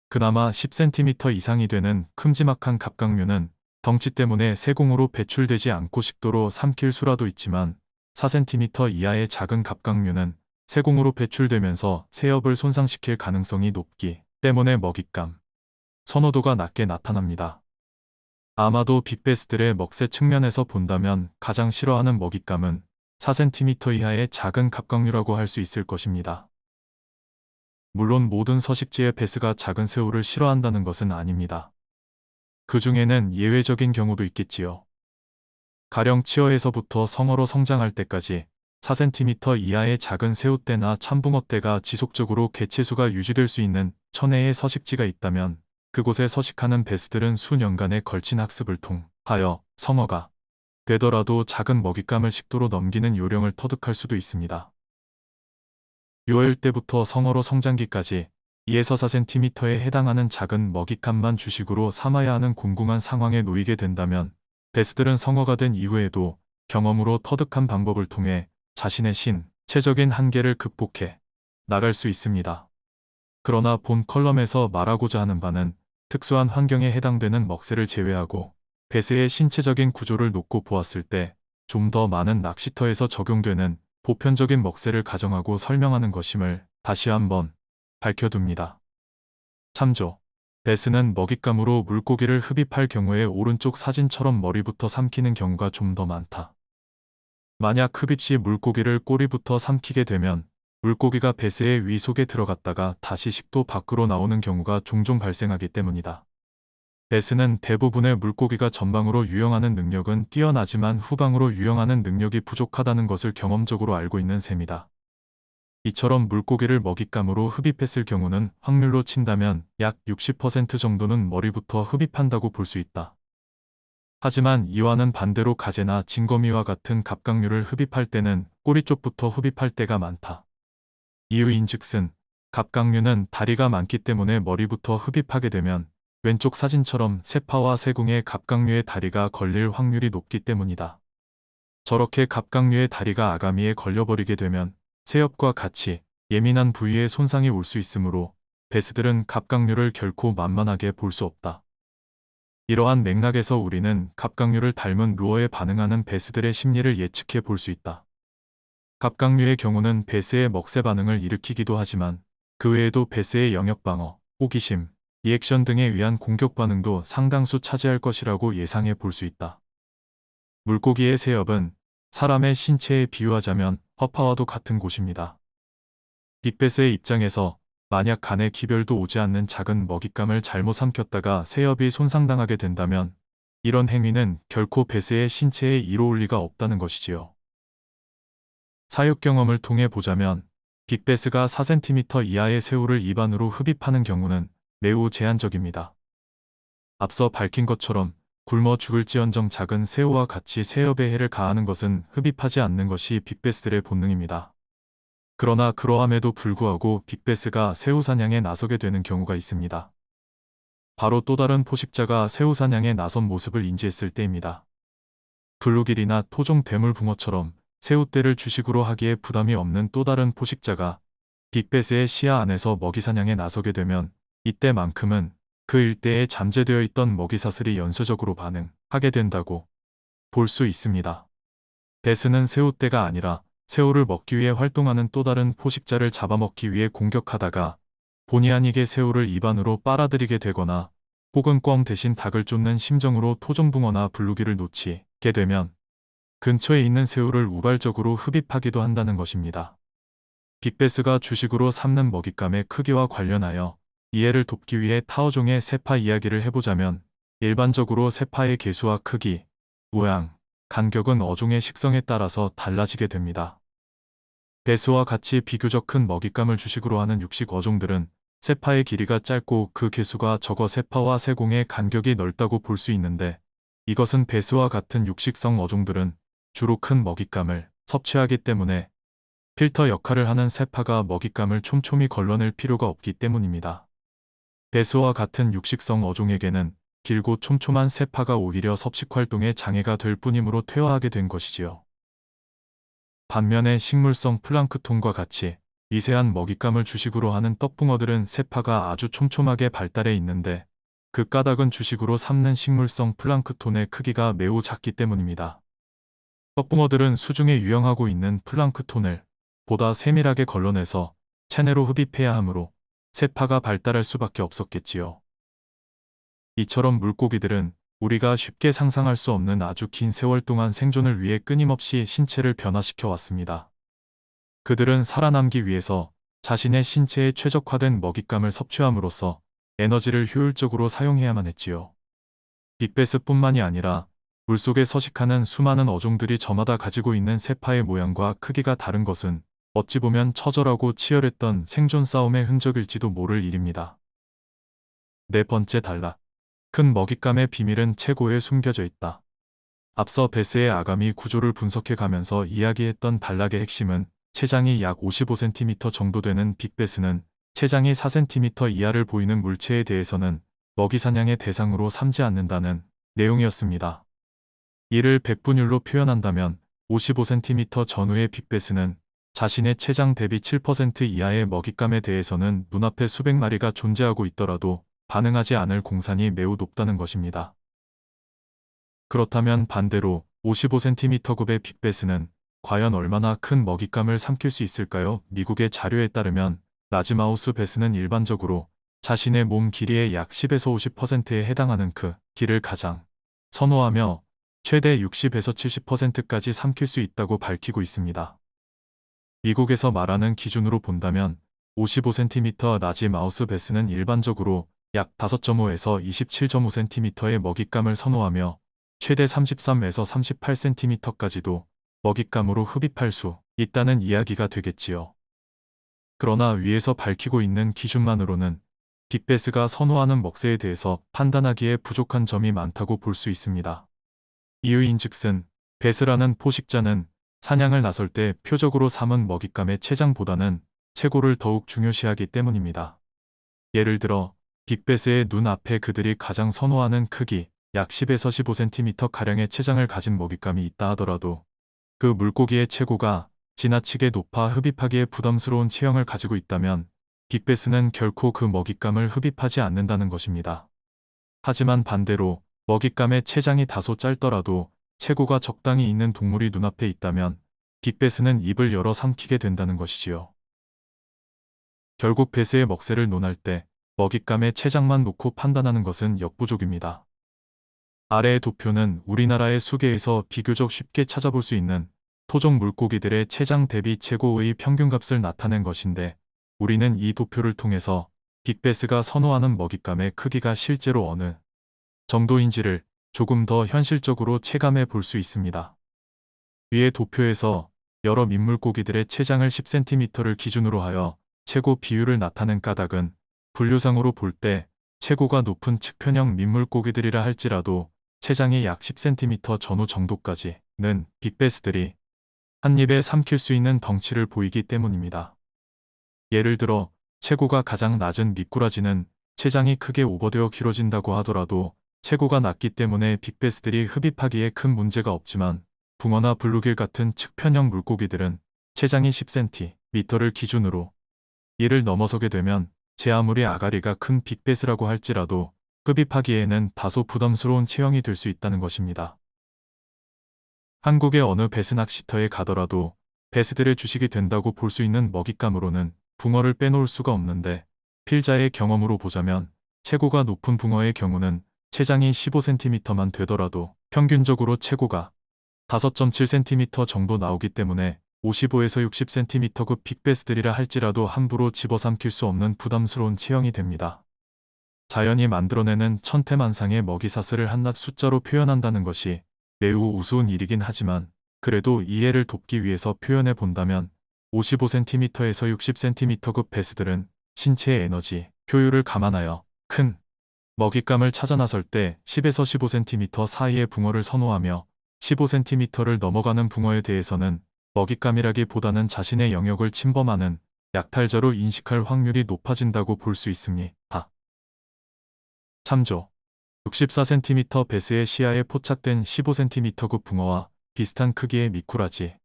S2: 그나마 10cm 이상이 되는 큼지막한 갑각류는 덩치 때문에 세공으로 배출되지 않고 식도로 삼킬 수라도 있지만, 4cm 이하의 작은 갑각류는 세공으로 배출되면서 세엽을 손상시킬 가능성이 높기 때문에 먹잇감 선호도가 낮게 나타납니다. 아마도 빅베스들의 먹새 측면에서 본다면 가장 싫어하는 먹잇감은 4cm 이하의 작은 갑각류라고 할 수 있을 것입니다. 물론 모든 서식지의 베스가 작은 새우를 싫어한다는 것은 아닙니다. 그 중에는 예외적인 경우도 있겠지요. 가령 치어에서부터 성어로 성장할 때까지 4cm 이하의 작은 새우떼나 참붕어떼가 지속적으로 개체수가 유지될 수 있는 천혜의 서식지가 있다면, 그곳에 서식하는 베스들은 수년간의 걸친 학습을 통하여 성어가 되더라도 작은 먹잇감을 식도로 넘기는 요령을 터득할 수도 있습니다. 유어일 때부터 성어로 성장기까지 2에서 4cm에 해당하는 작은 먹잇감만 주식으로 삼아야 하는 공공한 상황에 놓이게 된다면 베스들은 성어가 된 이후에도 경험으로 터득한 방법을 통해 자신의 신체적인 한계를 극복해 나갈 수 있습니다. 그러나 본 컬럼에서 말하고자 하는 바는 특수한 환경에 해당되는 먹새를 제외하고 베스의 신체적인 구조를 놓고 보았을 때 좀 더 많은 낚시터에서 적용되는 보편적인 먹새를 가정하고 설명하는 것임을 다시 한번 밝혀둡니다. 참조. 베스는 먹잇감으로 물고기를 흡입할 경우에 오른쪽 사진처럼 머리부터 삼키는 경우가 좀 더 많다. 만약 흡입 시 물고기를 꼬리부터 삼키게 되면 물고기가 베스의 위 속에 들어갔다가 다시 식도 밖으로 나오는 경우가 종종 발생하기 때문이다. 베스는 대부분의 물고기가 전방으로 유영하는 능력은 뛰어나지만 후방으로 유영하는 능력이 부족하다는 것을 경험적으로 알고 있는 셈이다. 이처럼 물고기를 먹잇감으로 흡입했을 경우는 확률로 친다면 약 60% 정도는 머리부터 흡입한다고 볼 수 있다. 하지만 이와는 반대로 가재나 징거미와 같은 갑각류를 흡입할 때는 꼬리 쪽부터 흡입할 때가 많다. 이유인즉슨 갑각류는 다리가 많기 때문에 머리부터 흡입하게 되면 왼쪽 사진처럼 세파와 세궁에 갑각류의 다리가 걸릴 확률이 높기 때문이다. 저렇게 갑각류의 다리가 아가미에 걸려버리게 되면 새엽과 같이 예민한 부위에 손상이 올 수 있으므로 베스들은 갑각류를 결코 만만하게 볼 수 없다. 이러한 맥락에서 우리는 갑각류를 닮은 루어에 반응하는 베스들의 심리를 예측해 볼 수 있다. 갑각류의 경우는 베스의 먹새 반응을 일으키기도 하지만 그 외에도 베스의 영역방어, 호기심, 리액션 등에 의한 공격 반응도 상당수 차지할 것이라고 예상해 볼 수 있다. 물고기의 새엽은 사람의 신체에 비유하자면 허파와도 같은 곳입니다. 빅베스의 입장에서 만약 간에 기별도 오지 않는 작은 먹잇감을 잘못 삼켰다가 새엽이 손상당하게 된다면 이런 행위는 결코 베스의 신체에 이로울 리가 없다는 것이지요. 사육 경험을 통해 보자면 빅베스가 4cm 이하의 새우를 입안으로 흡입하는 경우는 매우 제한적입니다. 앞서 밝힌 것처럼 굶어 죽을지언정 작은 새우와 같이 새엽에 해를 가하는 것은 흡입하지 않는 것이 빅베스들의 본능입니다. 그러나 그러함에도 불구하고 빅베스가 새우 사냥에 나서게 되는 경우가 있습니다. 바로 또 다른 포식자가 새우 사냥에 나선 모습을 인지했을 때입니다. 블루길이나 토종 대물붕어처럼 새우떼를 주식으로 하기에 부담이 없는 또 다른 포식자가 빅베스의 시야 안에서 먹이 사냥에 나서게 되면 이때만큼은 그 일대에 잠재되어 있던 먹이사슬이 연쇄적으로 반응하게 된다고 볼 수 있습니다. 베스는 새우떼가 아니라 새우를 먹기 위해 활동하는 또 다른 포식자를 잡아먹기 위해 공격하다가 본의 아니게 새우를 입안으로 빨아들이게 되거나 혹은 꿩 대신 닭을 쫓는 심정으로 토종붕어나 블루기를 놓치게 되면 근처에 있는 새우를 우발적으로 흡입하기도 한다는 것입니다. 빅베스가 주식으로 삼는 먹잇감의 크기와 관련하여 이해를 돕기 위해 타어종의 세파 이야기를 해보자면 일반적으로 세파의 개수와 크기, 모양, 간격은 어종의 식성에 따라서 달라지게 됩니다. 베스와 같이 비교적 큰 먹잇감을 주식으로 하는 육식 어종들은 세파의 길이가 짧고 그 개수가 적어 세파와 세공의 간격이 넓다고 볼 수 있는데 이것은 베스와 같은 육식성 어종들은 주로 큰 먹잇감을 섭취하기 때문에 필터 역할을 하는 세파가 먹잇감을 촘촘히 걸러낼 필요가 없기 때문입니다. 베스와 같은 육식성 어종에게는 길고 촘촘한 세파가 오히려 섭식활동에 장애가 될 뿐이므로 퇴화하게 된 것이지요. 반면에 식물성 플랑크톤과 같이 미세한 먹잇감을 주식으로 하는 떡붕어들은 세파가 아주 촘촘하게 발달해 있는데 그 까닭은 주식으로 삼는 식물성 플랑크톤의 크기가 매우 작기 때문입니다. 떡붕어들은 수중에 유영하고 있는 플랑크톤을 보다 세밀하게 걸러내서 체내로 흡입해야 하므로 세파가 발달할 수밖에 없었겠지요. 이처럼 물고기들은 우리가 쉽게 상상할 수 없는 아주 긴 세월 동안 생존을 위해 끊임없이 신체를 변화시켜 왔습니다. 그들은 살아남기 위해서 자신의 신체에 최적화된 먹잇감을 섭취함으로써 에너지를 효율적으로 사용해야만 했지요. 빅베스뿐만이 아니라 물속에 서식하는 수많은 어종들이 저마다 가지고 있는 세파의 모양과 크기가 다른 것은 어찌 보면 처절하고 치열했던 생존 싸움의 흔적일지도 모를 일입니다. 네 번째 단락. 큰 먹잇감의 비밀은 체고에 숨겨져 있다. 앞서 베스의 아가미 구조를 분석해 가면서 이야기했던 단락의 핵심은 체장이 약 55cm 정도 되는 빅베스는 체장이 4cm 이하를 보이는 물체에 대해서는 먹이 사냥의 대상으로 삼지 않는다는 내용이었습니다. 이를 백분율로 표현한다면 55cm 전후의 빅베스는 자신의 체장 대비 7% 이하의 먹잇감에 대해서는 눈앞에 수백 마리가 존재하고 있더라도 반응하지 않을 공산이 매우 높다는 것입니다. 그렇다면 반대로 55cm급의 빅베스는 과연 얼마나 큰 먹잇감을 삼킬 수 있을까요? 미국의 자료에 따르면 라지마우스 베스는 일반적으로 자신의 몸 길이의 약 10에서 50%에 해당하는 크기를 가장 선호하며 최대 60에서 70%까지 삼킬 수 있다고 밝히고 있습니다. 미국에서 말하는 기준으로 본다면 55cm 라지마우스 베스는 일반적으로 약 5.5에서 27.5cm의 먹잇감을 선호하며 최대 33에서 38cm까지도 먹잇감으로 흡입할 수 있다는 이야기가 되겠지요. 그러나 위에서 밝히고 있는 기준만으로는 빅베스가 선호하는 먹새에 대해서 판단하기에 부족한 점이 많다고 볼 수 있습니다. 이유인즉슨 베스라는 포식자는 사냥을 나설 때 표적으로 삼은 먹잇감의 체장보다는 체고를 더욱 중요시하기 때문입니다. 예를 들어 빅베스의 눈앞에 그들이 가장 선호하는 크기 약 10에서 15cm가량의 체장을 가진 먹잇감이 있다 하더라도 그 물고기의 체고가 지나치게 높아 흡입하기에 부담스러운 체형을 가지고 있다면 빅베스는 결코 그 먹잇감을 흡입하지 않는다는 것입니다. 하지만 반대로 먹잇감의 체장이 다소 짧더라도 체고가 적당히 있는 동물이 눈앞에 있다면 빅베스는 입을 열어 삼키게 된다는 것이지요. 결국 베스의 먹새를 논할 때 먹잇감의 체장만 놓고 판단하는 것은 역부족입니다. 아래의 도표는 우리나라의 수계에서 비교적 쉽게 찾아볼 수 있는 토종 물고기들의 체장 대비 체고의 평균값을 나타낸 것인데 우리는 이 도표를 통해서 빅베스가 선호하는 먹잇감의 크기가 실제로 어느 정도인지를 조금 더 현실적으로 체감해 볼 수 있습니다. 위의 도표에서 여러 민물고기들의 체장을 10cm를 기준으로 하여 체고 비율을 나타낸 까닭은 분류상으로 볼 때 체고가 높은 측편형 민물고기들이라 할지라도 체장이 약 10cm 전후 정도까지는 빅베스들이 한 입에 삼킬 수 있는 덩치를 보이기 때문입니다. 예를 들어 체고가 가장 낮은 미꾸라지는 체장이 크게 오버되어 길어진다고 하더라도 체고가 낮기 때문에 빅베스들이 흡입하기에 큰 문제가 없지만 붕어나 블루길 같은 측편형 물고기들은 체장이 10cm를 기준으로 이를 넘어서게 되면 제 아무리 아가리가 큰 빅베스라고 할지라도 흡입하기에는 다소 부담스러운 체형이 될 수 있다는 것입니다. 한국의 어느 베스 낚시터에 가더라도 베스들의 주식이 된다고 볼 수 있는 먹잇감으로는 붕어를 빼놓을 수가 없는데 필자의 경험으로 보자면 체고가 높은 붕어의 경우는 체장이 15cm만 되더라도 평균적으로 체고가 5.7cm 정도 나오기 때문에 55에서 60cm급 빅베스들이라 할지라도 함부로 집어삼킬 수 없는 부담스러운 체형이 됩니다. 자연이 만들어내는 천태만상의 먹이사슬을 한낱 숫자로 표현한다는 것이 매우 우스운 일이긴 하지만 그래도 이해를 돕기 위해서 표현해 본다면 55cm에서 60cm급 베스들은 신체의 에너지 효율을 감안하여 큰 먹잇감을 찾아 나설 때 10에서 15cm 사이의 붕어를 선호하며 15cm를 넘어가는 붕어에 대해서는 먹잇감이라기보다는 자신의 영역을 침범하는 약탈자로 인식할 확률이 높아진다고 볼 수 있습니다. 참조 64cm 베스의 시야에 포착된 15cm급 붕어와 비슷한 크기의 미꾸라지.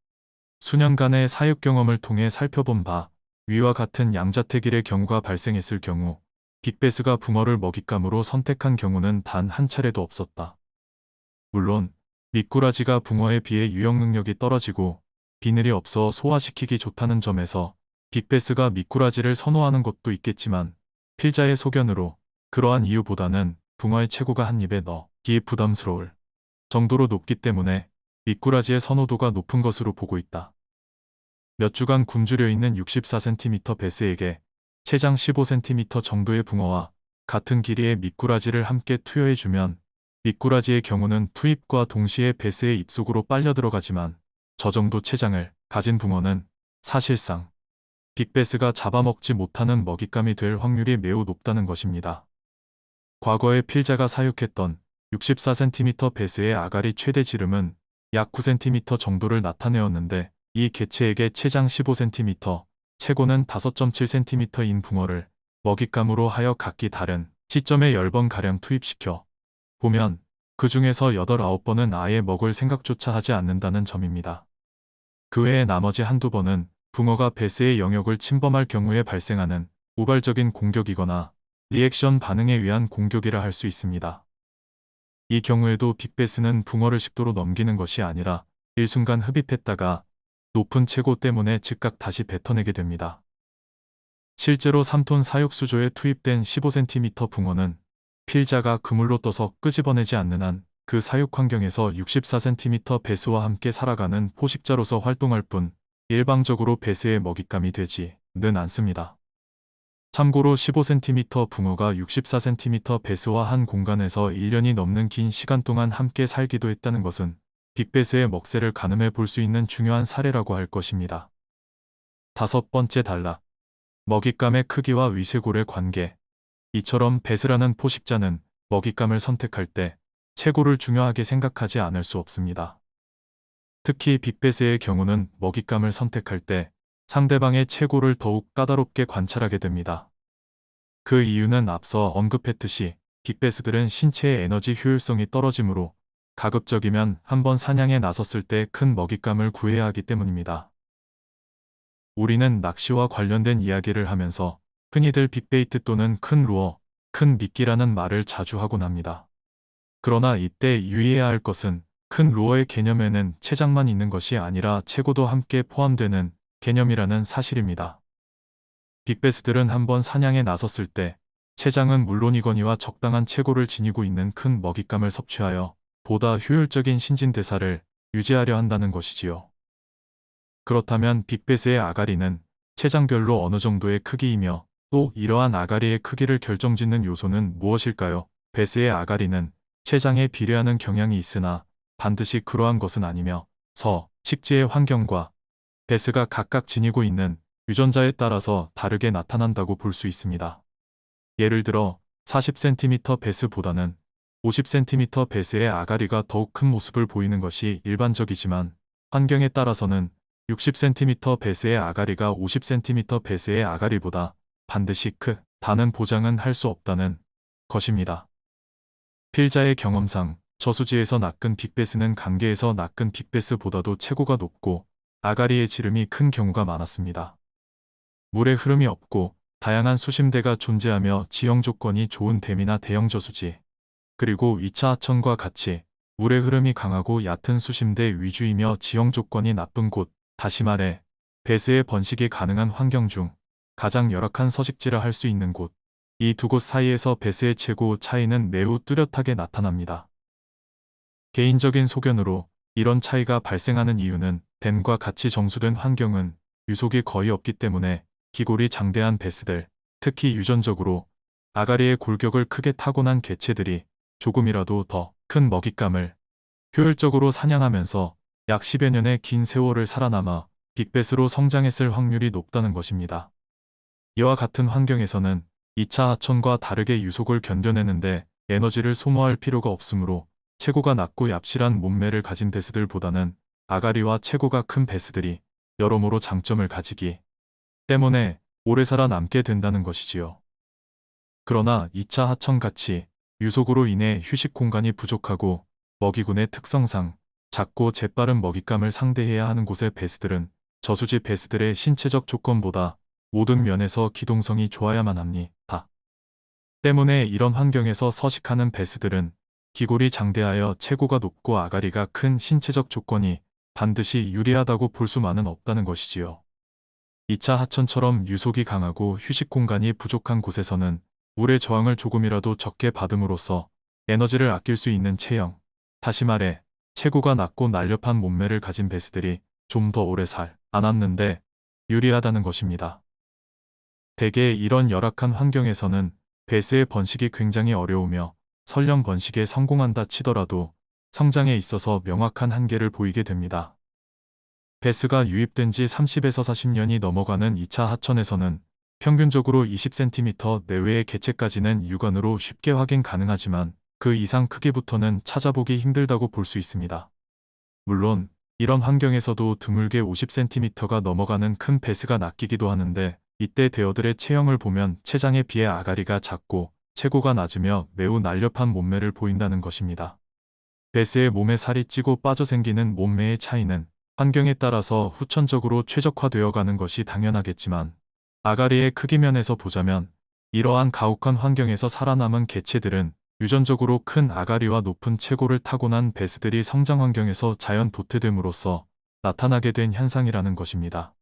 S2: 수년간의 사육 경험을 통해 살펴본 바 위와 같은 양자택일의 경우가 발생했을 경우 빅베스가 붕어를 먹잇감으로 선택한 경우는 단 한 차례도 없었다. 물론 미꾸라지가 붕어에 비해 유역 능력이 떨어지고 비늘이 없어 소화시키기 좋다는 점에서 빅베스가 미꾸라지를 선호하는 것도 있겠지만 필자의 소견으로 그러한 이유보다는 붕어의 체고가 한 입에 넣기 부담스러울 정도로 높기 때문에 미꾸라지의 선호도가 높은 것으로 보고 있다. 몇 주간 굶주려 있는 64cm 베스에게 체장 15cm 정도의 붕어와 같은 길이의 미꾸라지를 함께 투여해주면 미꾸라지의 경우는 투입과 동시에 베스의 입속으로 빨려 들어가지만 저 정도 체장을 가진 붕어는 사실상 빅베스가 잡아먹지 못하는 먹잇감이 될 확률이 매우 높다는 것입니다. 과거에 필자가 사육했던 64cm 베스의 아가리 최대 지름은 약 9cm 정도를 나타내었는데 이 개체에게 체장 15cm, 최고는 5.7cm인 붕어를 먹잇감으로 하여 각기 다른 시점에 10번가량 투입시켜 보면 그 중에서 8, 9번은 아예 먹을 생각조차 하지 않는다는 점입니다. 그 외에 나머지 한두 번은 붕어가 베스의 영역을 침범할 경우에 발생하는 우발적인 공격이거나 리액션 반응에 의한 공격이라 할 수 있습니다. 이 경우에도 빅베스는 붕어를 식도로 넘기는 것이 아니라 일순간 흡입했다가 높은 체고 때문에 즉각 다시 뱉어내게 됩니다. 실제로 3톤 사육수조에 투입된 15cm 붕어는 필자가 그물로 떠서 끄집어내지 않는 한 그 사육 환경에서 64cm 베스와 함께 살아가는 포식자로서 활동할 뿐 일방적으로 베스의 먹잇감이 되지는 않습니다. 참고로 15cm 붕어가 64cm 베스와 한 공간에서 1년이 넘는 긴 시간 동안 함께 살기도 했다는 것은 빅베스의 먹새를 가늠해 볼 수 있는 중요한 사례라고 할 것입니다. 5번째 단락. 먹잇감의 크기와 위쇄골의 관계. 이처럼 베스라는 포식자는 먹잇감을 선택할 때 체고를 중요하게 생각하지 않을 수 없습니다. 특히 빅베스의 경우는 먹잇감을 선택할 때 상대방의 체고를 더욱 까다롭게 관찰하게 됩니다. 그 이유는 앞서 언급했듯이 빅베스들은 신체의 에너지 효율성이 떨어지므로 가급적이면 한번 사냥에 나섰을 때 큰 먹잇감을 구해야 하기 때문입니다. 우리는 낚시와 관련된 이야기를 하면서 흔히들 빅베이트 또는 큰 루어, 큰 미끼라는 말을 자주 하곤 합니다. 그러나 이때 유의해야 할 것은 큰 루어의 개념에는 채장만 있는 것이 아니라 체고도 함께 포함되는 개념이라는 사실입니다. 빅베스들은 한번 사냥에 나섰을 때 채장은 물론이거니와 적당한 체고를 지니고 있는 큰 먹잇감을 섭취하여 보다 효율적인 신진대사를 유지하려 한다는 것이지요. 그렇다면 빅베스의 아가리는 체장별로 어느 정도의 크기이며 또 이러한 아가리의 크기를 결정짓는 요소는 무엇일까요? 베스의 아가리는 체장에 비례하는 경향이 있으나 반드시 그러한 것은 아니며 식지의 환경과 베스가 각각 지니고 있는 유전자에 따라서 다르게 나타난다고 볼 수 있습니다. 예를 들어 40cm 베스보다는 50cm 베스의 아가리가 더욱 큰 모습을 보이는 것이 일반적이지만 환경에 따라서는 60cm 베스의 아가리가 50cm 베스의 아가리보다 반드시 크다는 보장은 할 수 없다는 것입니다. 필자의 경험상 저수지에서 낚은 빅베스는 강계에서 낚은 빅베스보다도 체고가 높고 아가리의 지름이 큰 경우가 많았습니다. 물의 흐름이 없고 다양한 수심대가 존재하며 지형 조건이 좋은 댐이나 대형 저수지, 그리고 2차 하천과 같이 물의 흐름이 강하고 얕은 수심대 위주이며 지형 조건이 나쁜 곳, 다시 말해 베스의 번식이 가능한 환경 중 가장 열악한 서식지라 할 수 있는 곳, 이 두 곳 사이에서 베스의 체고 차이는 매우 뚜렷하게 나타납니다. 개인적인 소견으로 이런 차이가 발생하는 이유는 댐과 같이 정수된 환경은 유속이 거의 없기 때문에 기골이 장대한 베스들, 특히 유전적으로 아가리의 골격을 크게 타고난 개체들이 조금이라도 더 큰 먹잇감을 효율적으로 사냥하면서 약 10여 년의 긴 세월을 살아남아 빅베스로 성장했을 확률이 높다는 것입니다. 이와 같은 환경에서는 2차 하천과 다르게 유속을 견뎌내는데 에너지를 소모할 필요가 없으므로 체고가 낮고 얍실한 몸매를 가진 베스들보다는 아가리와 체고가 큰 베스들이 여러모로 장점을 가지기 때문에 오래 살아남게 된다는 것이지요. 그러나 2차 하천같이 유속으로 인해 휴식 공간이 부족하고 먹이군의 특성상 작고 재빠른 먹잇감을 상대해야 하는 곳의 베스들은 저수지 베스들의 신체적 조건보다 모든 면에서 기동성이 좋아야만 합니다. 때문에 이런 환경에서 서식하는 베스들은 기골이 장대하여 체고가 높고 아가리가 큰 신체적 조건이 반드시 유리하다고 볼 수만은 없다는 것이지요. 2차 하천처럼 유속이 강하고 휴식 공간이 부족한 곳에서는 물의 저항을 조금이라도 적게 받음으로써 에너지를 아낄 수 있는 체형, 다시 말해 체고가 낮고 날렵한 몸매를 가진 베스들이 좀 더 오래 살아남는데 유리하다는 것입니다. 대개 이런 열악한 환경에서는 베스의 번식이 굉장히 어려우며 설령 번식에 성공한다 치더라도 성장에 있어서 명확한 한계를 보이게 됩니다. 베스가 유입된 지 30에서 40년이 넘어가는 2차 하천에서는 평균적으로 20cm 내외의 개체까지는 육안으로 쉽게 확인 가능하지만 그 이상 크기부터는 찾아보기 힘들다고 볼 수 있습니다. 물론 이런 환경에서도 드물게 50cm가 넘어가는 큰 베스가 낚이기도 하는데, 이때 대어들의 체형을 보면 체장에 비해 아가리가 작고 체고가 낮으며 매우 날렵한 몸매를 보인다는 것입니다. 베스의 몸에 살이 찌고 빠져 생기는 몸매의 차이는 환경에 따라서 후천적으로 최적화되어 가는 것이 당연하겠지만, 아가리의 크기 면에서 보자면 이러한 가혹한 환경에서 살아남은 개체들은 유전적으로 큰 아가리와 높은 체고를 타고난 베스들이 성장 환경에서 자연 도태됨으로써 나타나게 된 현상이라는 것입니다.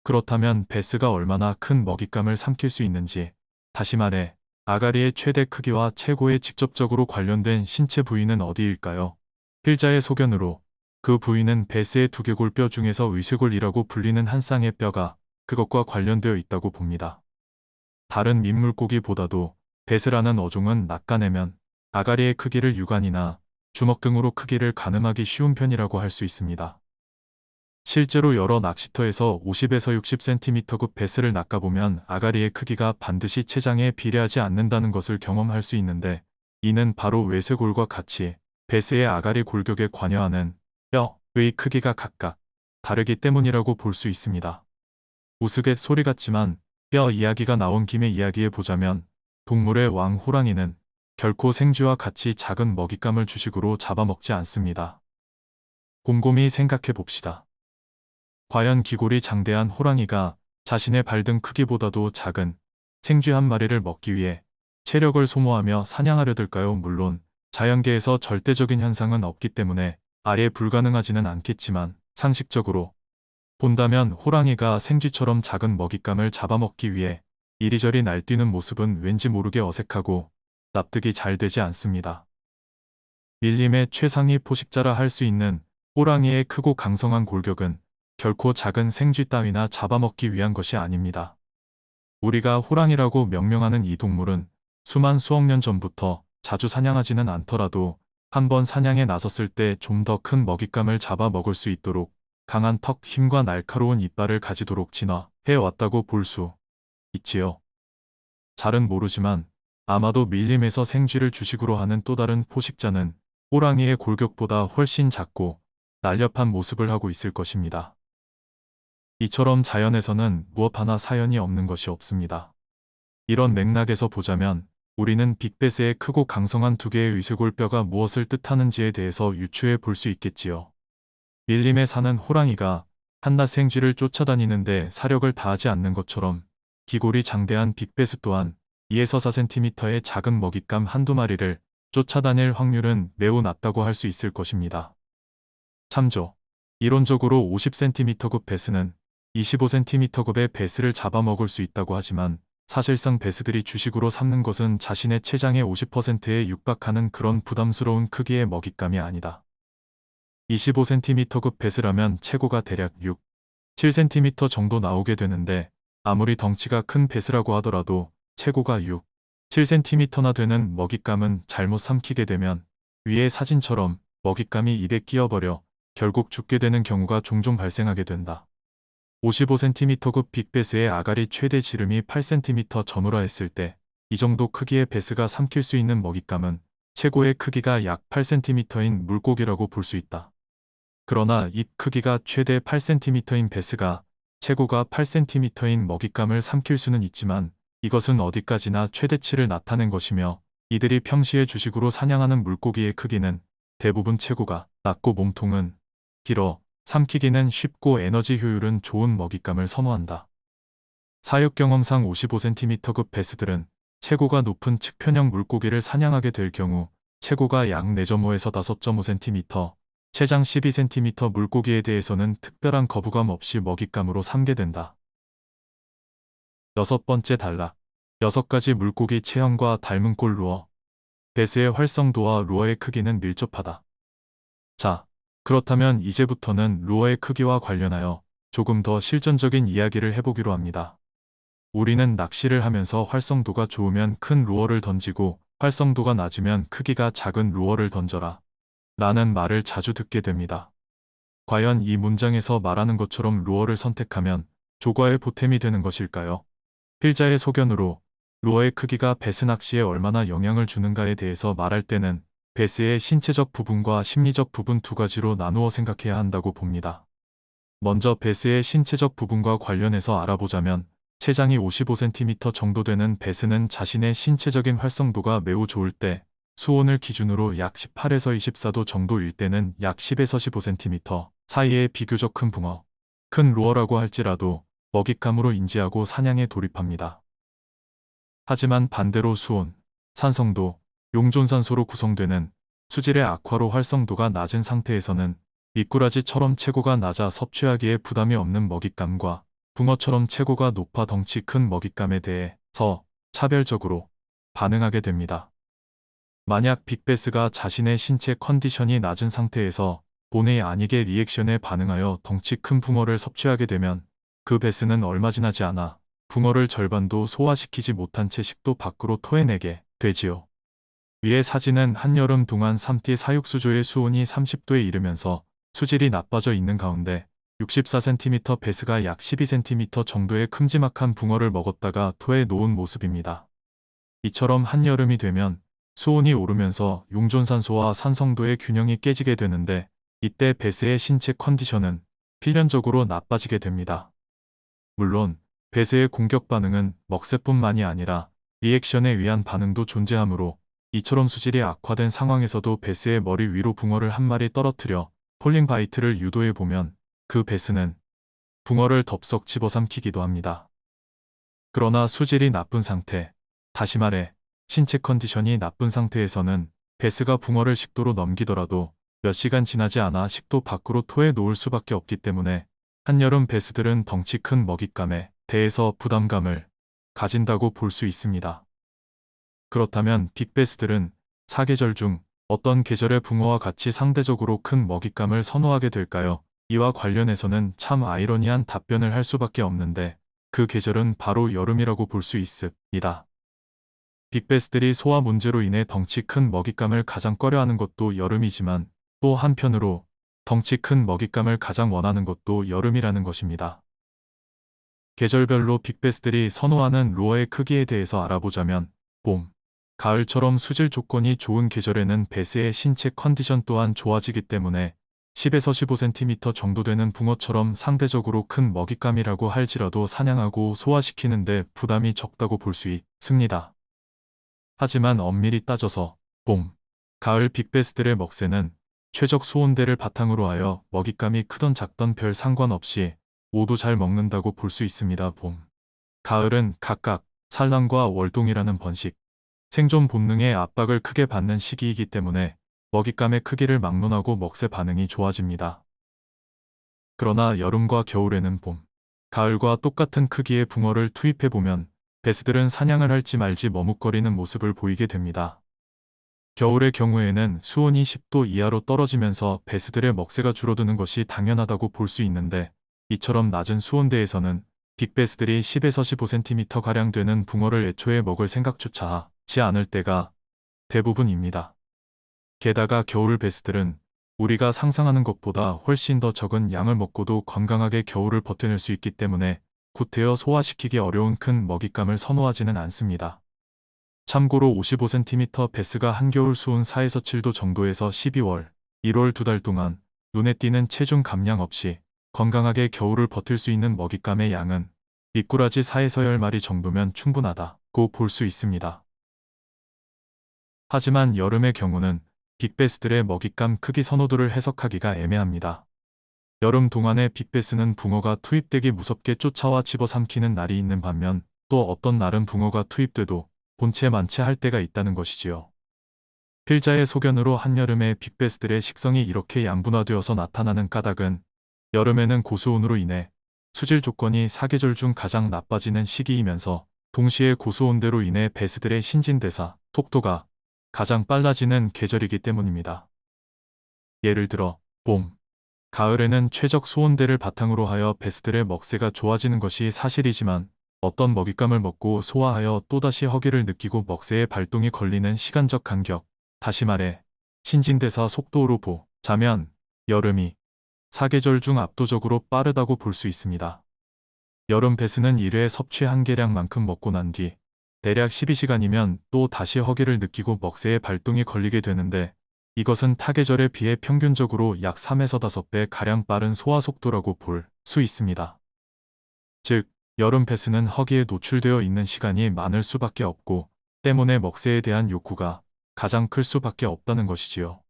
S2: 그렇다면 베스가 얼마나 큰 먹잇감을 삼킬 수 있는지, 다시 말해 아가리의 최대 크기와 체고에 직접적으로 관련된 신체 부위는 어디일까요? 필자의 소견으로 그 부위는 베스의 두개골뼈 중에서 의쇄골이라고 불리는 한 쌍의 뼈가 그것과 관련되어 있다고 봅니다. 다른 민물고기보다도 베스라는 어종은 낚아내면 아가리의 크기를 유관이나 주먹 등으로 크기를 가늠하기 쉬운 편이라고 할 수 있습니다. 실제로 여러 낚시터에서 50에서 60cm급 베스를 낚아보면 아가리의 크기가 반드시 체장에 비례하지 않는다는 것을 경험할 수 있는데, 이는 바로 외쇄골과 같이 베스의 아가리 골격에 관여하는 뼈의 크기가 각각 다르기 때문이라고 볼 수 있습니다. 우스갯소리 같지만 뼈 이야기가 나온 김에 이야기해보자면, 동물의 왕 호랑이는 결코 생쥐와 같이 작은 먹잇감을 주식으로 잡아먹지 않습니다. 곰곰이 생각해봅시다. 과연 기골이 장대한 호랑이가 자신의 발등 크기보다도 작은 생쥐 한 마리를 먹기 위해 체력을 소모하며 사냥하려 들까요? 물론 자연계에서 절대적인 현상은 없기 때문에 아예 불가능하지는 않겠지만, 상식적으로 본다면 호랑이가 생쥐처럼 작은 먹잇감을 잡아먹기 위해 이리저리 날뛰는 모습은 왠지 모르게 어색하고 납득이 잘 되지 않습니다. 밀림의 최상위 포식자라 할 수 있는 호랑이의 크고 강성한 골격은 결코 작은 생쥐 따위나 잡아먹기 위한 것이 아닙니다. 우리가 호랑이라고 명명하는 이 동물은 수만 수억 년 전부터 자주 사냥하지는 않더라도 한번 사냥에 나섰을 때 좀 더 큰 먹잇감을 잡아먹을 수 있도록 강한 턱 힘과 날카로운 이빨을 가지도록 진화해 왔다고 볼 수 있지요. 잘은 모르지만 아마도 밀림에서 생쥐를 주식으로 하는 또 다른 포식자는 호랑이의 골격보다 훨씬 작고 날렵한 모습을 하고 있을 것입니다. 이처럼 자연에서는 무엇 하나 사연이 없는 것이 없습니다. 이런 맥락에서 보자면 우리는 빅베스의 크고 강성한 두 개의 의쇄골뼈가 무엇을 뜻하는지에 대해서 유추해 볼 수 있겠지요. 밀림에 사는 호랑이가 한낱 생쥐를 쫓아다니는데 사력을 다하지 않는 것처럼, 기골이 장대한 빅베스 또한 2에서 4cm의 작은 먹잇감 한두 마리를 쫓아다닐 확률은 매우 낮다고 할 수 있을 것입니다. 참조. 이론적으로 50cm급 베스는 25cm급의 베스를 잡아먹을 수 있다고 하지만, 사실상 베스들이 주식으로 삼는 것은 자신의 체장의 50%에 육박하는 그런 부담스러운 크기의 먹잇감이 아니다. 25cm급 베스라면 체고가 대략 6, 7cm 정도 나오게 되는데, 아무리 덩치가 큰 베스라고 하더라도 체고가 6, 7cm나 되는 먹잇감은 잘못 삼키게 되면 위의 사진처럼 먹잇감이 입에 끼어버려 결국 죽게 되는 경우가 종종 발생하게 된다. 55cm급 빅베스의 아가리 최대 지름이 8cm 전후라 했을 때, 이 정도 크기의 베스가 삼킬 수 있는 먹잇감은 체고의 크기가 약 8cm인 물고기라고 볼 수 있다. 그러나 입 크기가 최대 8cm인 베스가 체고가 8cm인 먹잇감을 삼킬 수는 있지만, 이것은 어디까지나 최대치를 나타낸 것이며, 이들이 평시에 주식으로 사냥하는 물고기의 크기는 대부분 체고가 낮고 몸통은 길어 삼키기는 쉽고 에너지 효율은 좋은 먹잇감을 선호한다. 사육 경험상 55cm급 베스들은 체고가 높은 측편형 물고기를 사냥하게 될 경우 체고가 약 4.5에서 5.5cm, 체장 12cm 물고기에 대해서는 특별한 거부감 없이 먹잇감으로 삼게 된다. 6번째 단락. 6가지 물고기 체형과 닮은 꼴 루어. 베스의 활성도와 루어의 크기는 밀접하다. 자, 그렇다면 이제부터는 루어의 크기와 관련하여 조금 더 실전적인 이야기를 해보기로 합니다. 우리는 낚시를 하면서 활성도가 좋으면 큰 루어를 던지고 활성도가 낮으면 크기가 작은 루어를 던져라 라는 말을 자주 듣게 됩니다. 과연 이 문장에서 말하는 것처럼 루어를 선택하면 조과의 보탬이 되는 것일까요? 필자의 소견으로 루어의 크기가 베스 낚시에 얼마나 영향을 주는가에 대해서 말할 때는 배스의 신체적 부분과 심리적 부분 두 가지로 나누어 생각해야 한다고 봅니다. 먼저 배스의 신체적 부분과 관련해서 알아보자면 체장이 55cm 정도 되는 배스는 자신의 신체적인 활성도가 매우 좋을 때 수온을 기준으로 약 18에서 24도 정도일 때는 약 10에서 15cm 사이의 비교적 큰 붕어, 큰 루어라고 할지라도 먹잇감으로 인지하고 사냥에 돌입합니다. 하지만 반대로 수온, 산성도, 용존산소로 구성되는 수질의 악화로 활성도가 낮은 상태에서는 미꾸라지처럼 체고가 낮아 섭취하기에 부담이 없는 먹잇감과 붕어처럼 체고가 높아 덩치 큰 먹잇감에 대해서 차별적으로 반응하게 됩니다. 만약 빅베스가 자신의 신체 컨디션이 낮은 상태에서 본의 아니게 리액션에 반응하여 덩치 큰 붕어를 섭취하게 되면 그 베스는 얼마 지나지 않아 붕어를 절반도 소화시키지 못한 채 식도 밖으로 토해내게 되지요. 위의 사진은 한여름 동안 삼띠 사육수조의 수온이 30도에 이르면서 수질이 나빠져 있는 가운데 64cm 베스가 약 12cm 정도의 큼지막한 붕어를 먹었다가 토해 놓은 모습입니다. 이처럼 한여름이 되면 수온이 오르면서 용존산소와 산성도의 균형이 깨지게 되는데 이때 베스의 신체 컨디션은 필연적으로 나빠지게 됩니다. 물론 베스의 공격 반응은 먹새뿐만이 아니라 리액션에 의한 반응도 존재하므로 이처럼 수질이 악화된 상황에서도 베스의 머리 위로 붕어를 한 마리 떨어뜨려 폴링 바이트를 유도해 보면 그 베스는 붕어를 덥석 집어삼키기도 합니다. 그러나 수질이 나쁜 상태, 다시 말해 신체 컨디션이 나쁜 상태에서는 베스가 붕어를 식도로 넘기더라도 몇 시간 지나지 않아 식도 밖으로 토해 놓을 수밖에 없기 때문에 한여름 베스들은 덩치 큰 먹잇감에 대해서 부담감을 가진다고 볼 수 있습니다. 그렇다면 빅베스들은 사계절 중 어떤 계절의 붕어와 같이 상대적으로 큰 먹잇감을 선호하게 될까요? 이와 관련해서는 참 아이러니한 답변을 할 수밖에 없는데 그 계절은 바로 여름이라고 볼 수 있습니다. 빅베스들이 소화 문제로 인해 덩치 큰 먹잇감을 가장 꺼려하는 것도 여름이지만 또 한편으로 덩치 큰 먹잇감을 가장 원하는 것도 여름이라는 것입니다. 계절별로 빅베스들이 선호하는 루어의 크기에 대해서 알아보자면 봄, 가을처럼 수질 조건이 좋은 계절에는 베스의 신체 컨디션 또한 좋아지기 때문에 10에서 15cm 정도 되는 붕어처럼 상대적으로 큰 먹잇감이라고 할지라도 사냥하고 소화시키는데 부담이 적다고 볼 수 있습니다. 하지만 엄밀히 따져서 봄, 가을 빅베스들의 먹새는 최적 수온대를 바탕으로 하여 먹잇감이 크던 작던 별 상관없이 모두 잘 먹는다고 볼 수 있습니다. 봄, 가을은 각각 산란과 월동이라는 번식, 생존 본능의 압박을 크게 받는 시기이기 때문에 먹잇감의 크기를 막론하고 먹새 반응이 좋아집니다. 그러나 여름과 겨울에는 봄, 가을과 똑같은 크기의 붕어를 투입해보면 베스들은 사냥을 할지 말지 머뭇거리는 모습을 보이게 됩니다. 겨울의 경우에는 수온이 10도 이하로 떨어지면서 베스들의 먹새가 줄어드는 것이 당연하다고 볼 수 있는데 이처럼 낮은 수온대에서는 빅베스들이 10에서 15cm가량 되는 붕어를 애초에 먹을 생각조차 하지 않을 때가 대부분입니다. 게다가 겨울 베스들은 우리가 상상하는 것보다 훨씬 더 적은 양을 먹고도 건강하게 겨울을 버텨낼 수 있기 때문에 구태여 소화시키기 어려운 큰 먹잇감을 선호하지는 않습니다. 참고로 55cm 베스가 한겨울 수온 4에서 7도 정도에서 12월, 1월 2달 동안 눈에 띄는 체중 감량 없이 건강하게 겨울을 버틸 수 있는 먹잇감의 양은 미꾸라지 4에서 10마리 정도면 충분하다고 볼 수 있습니다. 하지만 여름의 경우는 빅베스들의 먹잇감 크기 선호도를 해석하기가 애매합니다. 여름 동안에 빅베스는 붕어가 투입되기 무섭게 쫓아와 집어삼키는 날이 있는 반면 또 어떤 날은 붕어가 투입돼도 본체 만체할 때가 있다는 것이지요. 필자의 소견으로 한여름에 빅베스들의 식성이 이렇게 양분화되어서 나타나는 까닭은 여름에는 고수온으로 인해 수질 조건이 사계절 중 가장 나빠지는 시기이면서 동시에 고수온대로 인해 베스들의 신진대사 속도가 가장 빨라지는 계절이기 때문입니다. 예를 들어 봄, 가을에는 최적 수온대를 바탕으로 하여 베스들의 먹새가 좋아지는 것이 사실이지만 어떤 먹잇감을 먹고 소화하여 또다시 허기를 느끼고 먹새의 발동이 걸리는 시간적 간격, 다시 말해 신진대사 속도로 보자면 여름이 사계절 중 압도적으로 빠르다고 볼 수 있습니다. 여름 베스는 1회 섭취 한계량만큼 먹고 난 뒤 대략 12시간이면 또 다시 허기를 느끼고 먹새의 발동이 걸리게 되는데 이것은 타계절에 비해 평균적으로 약 3에서 5배 가량 빠른 소화 속도라고 볼 수 있습니다. 즉, 여름 뱃스는 허기에 노출되어 있는 시간이 많을 수밖에 없고 때문에 먹새에 대한 욕구가 가장 클 수밖에 없다는 것이지요.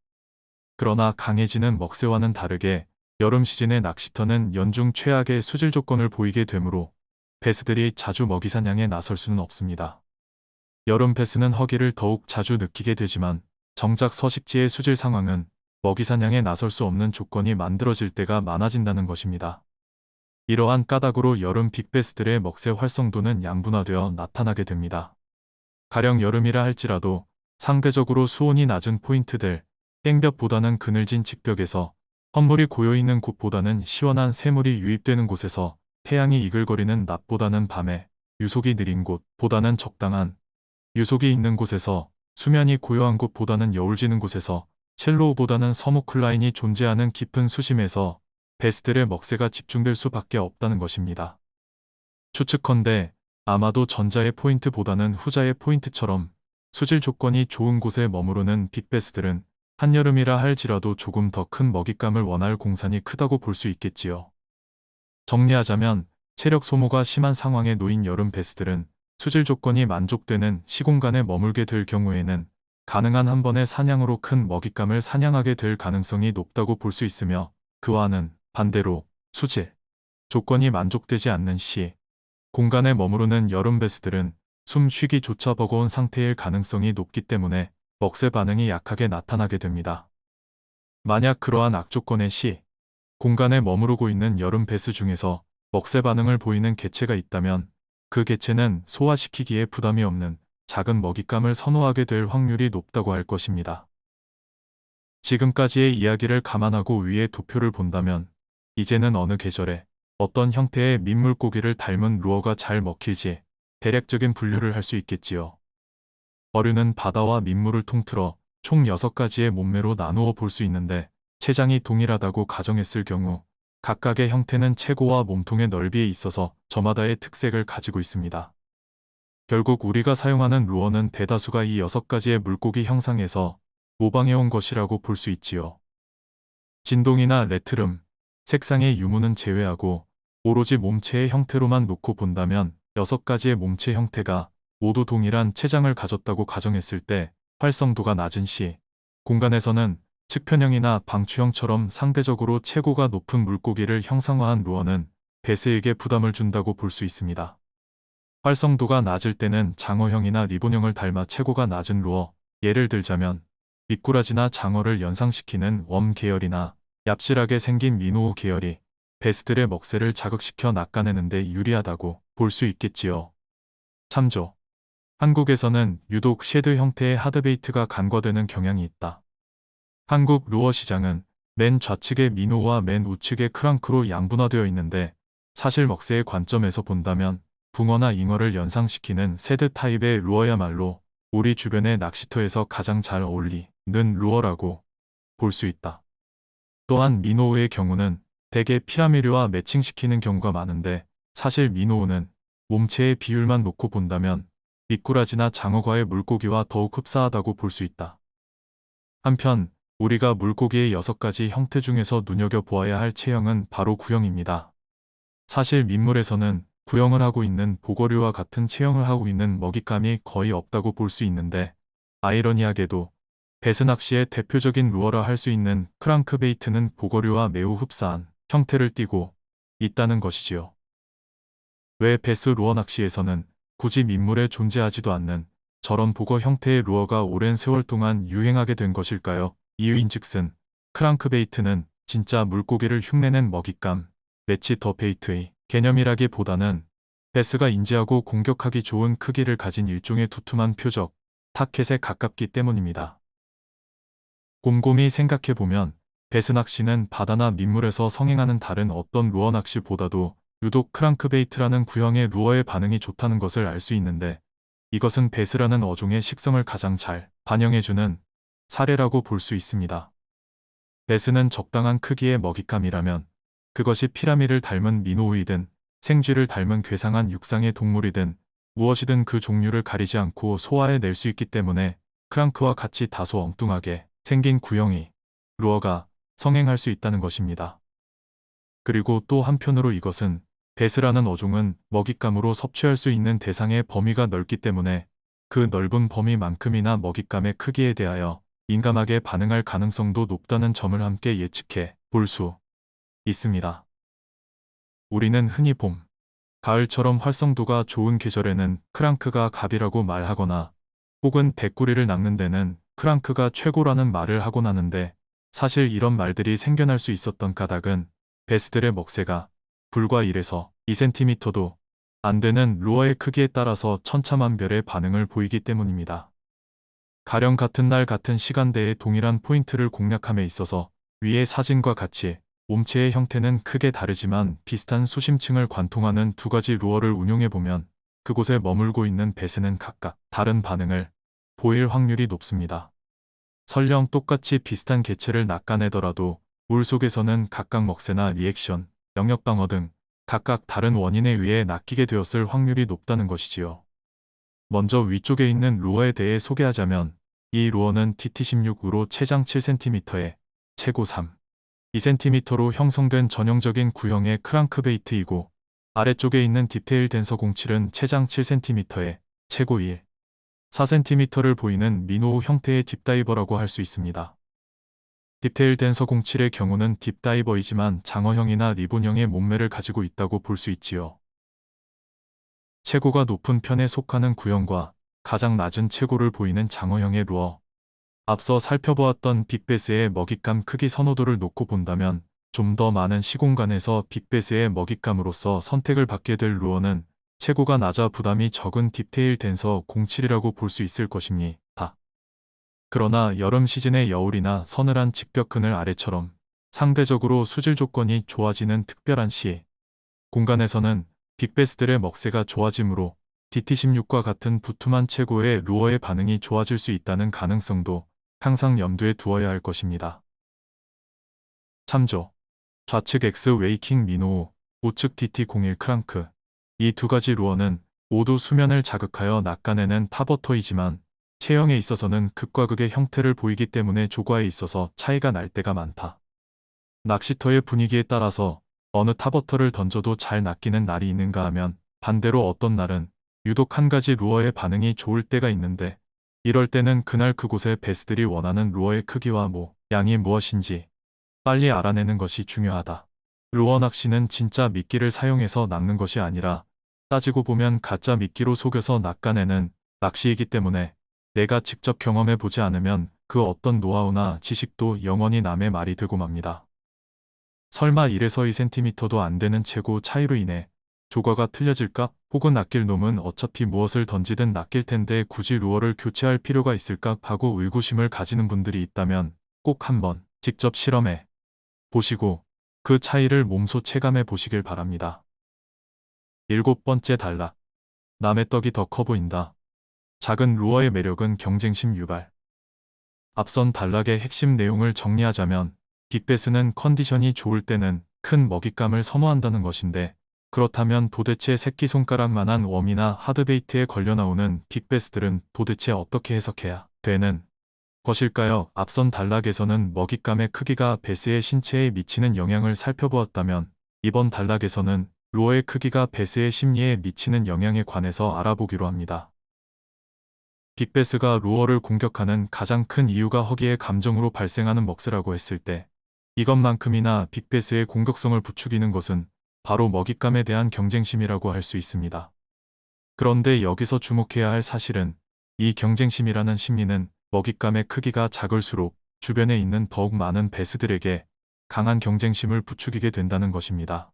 S2: 그러나 강해지는 먹새와는 다르게 여름 시즌의 낚시터는 연중 최악의 수질 조건을 보이게 되므로 베스들이 자주 먹이 사냥에 나설 수는 없습니다. 여름 베스는 허기를 더욱 자주 느끼게 되지만 정작 서식지의 수질 상황은 먹이 사냥에 나설 수 없는 조건이 만들어질 때가 많아진다는 것입니다. 이러한 까닭으로 여름 빅베스들의 먹새 활성도는 양분화되어 나타나게 됩니다. 가령 여름이라 할지라도 상대적으로 수온이 낮은 포인트들, 땡볕보다는 그늘진 직벽에서 헛물이 고여있는 곳보다는 시원한 새물이 유입되는 곳에서 태양이 이글거리는 낮보다는 밤에 유속이 느린 곳보다는 적당한 유속이 있는 곳에서 수면이 고요한 곳보다는 여울지는 곳에서 첼로우보다는 서모클라인이 존재하는 깊은 수심에서 베스들의 먹새가 집중될 수밖에 없다는 것입니다. 추측컨대 아마도 전자의 포인트보다는 후자의 포인트처럼 수질 조건이 좋은 곳에 머무르는 빅베스들은 한여름이라 할지라도 조금 더 큰 먹잇감을 원할 공산이 크다고 볼 수 있겠지요. 정리하자면 체력 소모가 심한 상황에 놓인 여름 베스들은 수질 조건이 만족되는 시공간에 머물게 될 경우에는 가능한 한 번의 사냥으로 큰 먹잇감을 사냥하게 될 가능성이 높다고 볼 수 있으며 그와는 반대로 수질 조건이 만족되지 않는 시 공간에 머무르는 여름 베스들은 숨 쉬기조차 버거운 상태일 가능성이 높기 때문에 먹새 반응이 약하게 나타나게 됩니다. 만약 그러한 악조건의 시 공간에 머무르고 있는 여름 베스 중에서 먹새 반응을 보이는 개체가 있다면 그 개체는 소화시키기에 부담이 없는 작은 먹잇감을 선호하게 될 확률이 높다고 할 것입니다. 지금까지의 이야기를 감안하고 위의 도표를 본다면 이제는 어느 계절에 어떤 형태의 민물고기를 닮은 루어가 잘 먹힐지 대략적인 분류를 할 수 있겠지요. 어류는 바다와 민물을 통틀어 총 6가지의 몸매로 나누어 볼 수 있는데 체장이 동일하다고 가정했을 경우 각각의 형태는 체고와 몸통의 넓이에 있어서 저마다의 특색을 가지고 있습니다. 결국 우리가 사용하는 루어는 대다수가 이 6가지의 물고기 형상에서 모방해온 것이라고 볼 수 있지요. 진동이나 레트름, 색상의 유무는 제외하고 오로지 몸체의 형태로만 놓고 본다면 6가지의 몸체 형태가 모두 동일한 체장을 가졌다고 가정했을 때 활성도가 낮은 시 공간에서는 측편형이나 방추형처럼 상대적으로 체고가 높은 물고기를 형상화한 루어는 베스에게 부담을 준다고 볼 수 있습니다. 활성도가 낮을 때는 장어형이나 리본형을 닮아 체고가 낮은 루어, 예를 들자면 미꾸라지나 장어를 연상시키는 웜 계열이나 얍실하게 생긴 미노우 계열이 베스들의 먹새를 자극시켜 낚아내는 데 유리하다고 볼 수 있겠지요. 참조. 한국에서는 유독 쉐드 형태의 하드베이트가 간과되는 경향이 있다. 한국 루어 시장은 맨 좌측의 미노우와 맨 우측의 크랑크로 양분화되어 있는데 사실 먹새의 관점에서 본다면 붕어나 잉어를 연상시키는 세드 타입의 루어야말로 우리 주변의 낚시터에서 가장 잘 어울리는 루어라고 볼 수 있다. 또한 미노우의 경우는 대개 피라미드와 매칭시키는 경우가 많은데 사실 미노우는 몸체의 비율만 놓고 본다면 미꾸라지나 장어과의 물고기와 더욱 흡사하다고 볼 수 있다. 한편 우리가 물고기의 6가지 형태 중에서 눈여겨보아야 할 체형은 바로 구형입니다. 사실 민물에서는 구형을 하고 있는 보거류와 같은 체형을 하고 있는 먹잇감이 거의 없다고 볼 수 있는데 아이러니하게도 베스 낚시의 대표적인 루어라 할 수 있는 크랑크베이트는 보거류와 매우 흡사한 형태를 띠고 있다는 것이지요. 왜 베스 루어 낚시에서는 굳이 민물에 존재하지도 않는 저런 보거 형태의 루어가 오랜 세월 동안 유행하게 된 것일까요? 이유인즉슨 크랑크베이트는 진짜 물고기를 흉내낸 먹잇감, 매치 더 베이트의 개념이라기보다는 베스가 인지하고 공격하기 좋은 크기를 가진 일종의 두툼한 표적, 타켓에 가깝기 때문입니다. 곰곰이 생각해보면 베스 낚시는 바다나 민물에서 성행하는 다른 어떤 루어 낚시보다도 유독 크랑크베이트라는 구형의 루어의 반응이 좋다는 것을 알 수 있는데 이것은 베스라는 어종의 식성을 가장 잘 반영해주는 사례라고 볼 수 있습니다. 베스는 적당한 크기의 먹잇감이라면 그것이 피라미를 닮은 미노우이든 생쥐를 닮은 괴상한 육상의 동물이든 무엇이든 그 종류를 가리지 않고 소화해낼 수 있기 때문에 크랑크와 같이 다소 엉뚱하게 생긴 구형이 루어가 성행할 수 있다는 것입니다. 그리고 또 한편으로 이것은 베스라는 어종은 먹잇감으로 섭취할 수 있는 대상의 범위가 넓기 때문에 그 넓은 범위만큼이나 먹잇감의 크기에 대하여 민감하게 반응할 가능성도 높다는 점을 함께 예측해 볼 수 있습니다. 우리는 흔히 봄, 가을처럼 활성도가 좋은 계절에는 크랑크가 갑이라고 말하거나 혹은 대꾸리를 낚는 데는 크랑크가 최고라는 말을 하곤 하는데 사실 이런 말들이 생겨날 수 있었던 까닭은 베스들의 먹새가 불과 1에서 2cm도 안 되는 루어의 크기에 따라서 천차만별의 반응을 보이기 때문입니다. 가령 같은 날 같은 시간대에 동일한 포인트를 공략함에 있어서 위의 사진과 같이 몸체의 형태는 크게 다르지만 비슷한 수심층을 관통하는 두 가지 루어를 운용해보면 그곳에 머물고 있는 베스는 각각 다른 반응을 보일 확률이 높습니다. 설령 똑같이 비슷한 개체를 낚아내더라도 물속에서는 각각 먹새나 리액션, 영역방어 등 각각 다른 원인에 의해 낚이게 되었을 확률이 높다는 것이지요. 먼저 위쪽에 있는 루어에 대해 소개하자면 이 루어는 DT16으로 최장 7cm에 최고 3, 2cm로 형성된 전형적인 구형의 크랑크베이트이고 아래쪽에 있는 딥테일 댄서 07은 최장 7cm에 최고 1, 4cm를 보이는 미노우 형태의 딥다이버라고 할 수 있습니다. 딥테일 댄서 07의 경우는 딥다이버이지만 장어형이나 리본형의 몸매를 가지고 있다고 볼 수 있지요. 최고가 높은 편에 속하는 구형과 가장 낮은 최고를 보이는 장어형의 루어. 앞서 살펴보았던 빅베스의 먹잇감 크기 선호도를 놓고 본다면 좀 더 많은 시공간에서 빅베스의 먹잇감으로서 선택을 받게 될 루어는 최고가 낮아 부담이 적은 딥테일 댄서 07이라고 볼 수 있을 것입니다. 그러나 여름 시즌의 여울이나 서늘한 직벽 그늘 아래처럼 상대적으로 수질 조건이 좋아지는 특별한 시 공간에서는 빅베스들의 먹새가 좋아지므로 DT16과 같은 두툼한 최고의 루어의 반응이 좋아질 수 있다는 가능성도 항상 염두에 두어야 할 것입니다. 참조. 좌측 X 웨이킹 미노우, 우측 DT01 크랑크. 이 두 가지 루어는 모두 수면을 자극하여 낚아내는 타버터이지만 체형에 있어서는 극과 극의 형태를 보이기 때문에 조과에 있어서 차이가 날 때가 많다. 낚시터의 분위기에 따라서 어느 타버터를 던져도 잘 낚이는 날이 있는가 하면 반대로 어떤 날은 유독 한 가지 루어의 반응이 좋을 때가 있는데 이럴 때는 그날 그곳의 베스들이 원하는 루어의 크기와 양이 무엇인지 빨리 알아내는 것이 중요하다. 루어 낚시는 진짜 미끼를 사용해서 낚는 것이 아니라 따지고 보면 가짜 미끼로 속여서 낚아내는 낚시이기 때문에 내가 직접 경험해 보지 않으면 그 어떤 노하우나 지식도 영원히 남의 말이 되고 맙니다. 설마 1에서 2cm도 안 되는 최고 차이로 인해 조과가 틀려질까? 혹은 낚일 놈은 어차피 무엇을 던지든 낚일 텐데 굳이 루어를 교체할 필요가 있을까? 하고 의구심을 가지는 분들이 있다면 꼭 한번 직접 실험해 보시고 그 차이를 몸소 체감해 보시길 바랍니다. 7번째 단락. 남의 떡이 더 커 보인다. 작은 루어의 매력은 경쟁심 유발. 앞선 단락의 핵심 내용을 정리하자면 빅베스는 컨디션이 좋을 때는 큰 먹잇감을 선호한다는 것인데 그렇다면 도대체 새끼손가락만한 웜이나 하드베이트에 걸려 나오는 빅베스들은 도대체 어떻게 해석해야 되는 것일까요? 앞선 단락에서는 먹잇감의 크기가 베스의 신체에 미치는 영향을 살펴보았다면 이번 단락에서는 루어의 크기가 베스의 심리에 미치는 영향에 관해서 알아보기로 합니다. 빅베스가 루어를 공격하는 가장 큰 이유가 허기의 감정으로 발생하는 먹새라고 했을 때 이것만큼이나 빅베스의 공격성을 부추기는 것은 바로 먹잇감에 대한 경쟁심이라고 할 수 있습니다. 그런데 여기서 주목해야 할 사실은 이 경쟁심이라는 심리는 먹잇감의 크기가 작을수록 주변에 있는 더욱 많은 베스들에게 강한 경쟁심을 부추기게 된다는 것입니다.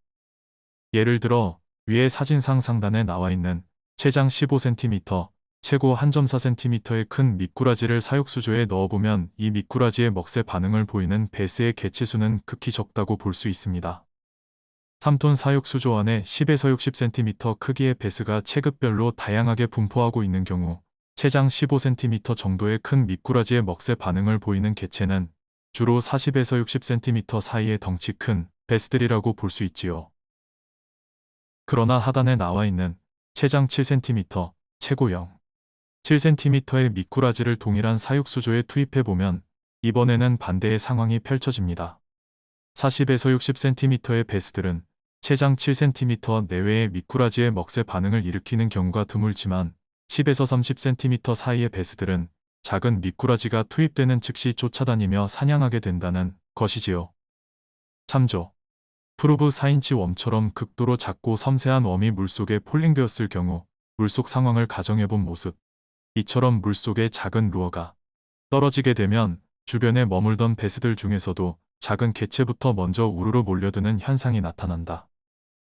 S2: 예를 들어 위의 사진상 상단에 나와 있는 최장 15cm, 최고 1.4cm의 큰 미꾸라지를 사육수조에 넣어보면 이 미꾸라지의 먹새 반응을 보이는 베스의 개체수는 극히 적다고 볼 수 있습니다. 3톤 사육수조 안에 10에서 60cm 크기의 베스가 체급별로 다양하게 분포하고 있는 경우 최장 15cm 정도의 큰 미꾸라지의 먹새 반응을 보이는 개체는 주로 40에서 60cm 사이의 덩치 큰 베스들이라고 볼 수 있지요. 그러나 하단에 나와 있는 최장 7cm, 최고 0, 7cm의 미꾸라지를 동일한 사육수조에 투입해보면 이번에는 반대의 상황이 펼쳐집니다. 40에서 60cm의 베스들은 체장 7cm 내외의 미꾸라지의 먹새 반응을 일으키는 경우가 드물지만 10에서 30cm 사이의 베스들은 작은 미꾸라지가 투입되는 즉시 쫓아다니며 사냥하게 된다는 것이지요. 참조. 프로브 4인치 웜처럼 극도로 작고 섬세한 웜이 물속에 폴링되었을 경우 물속 상황을 가정해본 모습. 이처럼 물속에 작은 루어가 떨어지게 되면 주변에 머물던 베스들 중에서도 작은 개체부터 먼저 우르르 몰려드는 현상이 나타난다.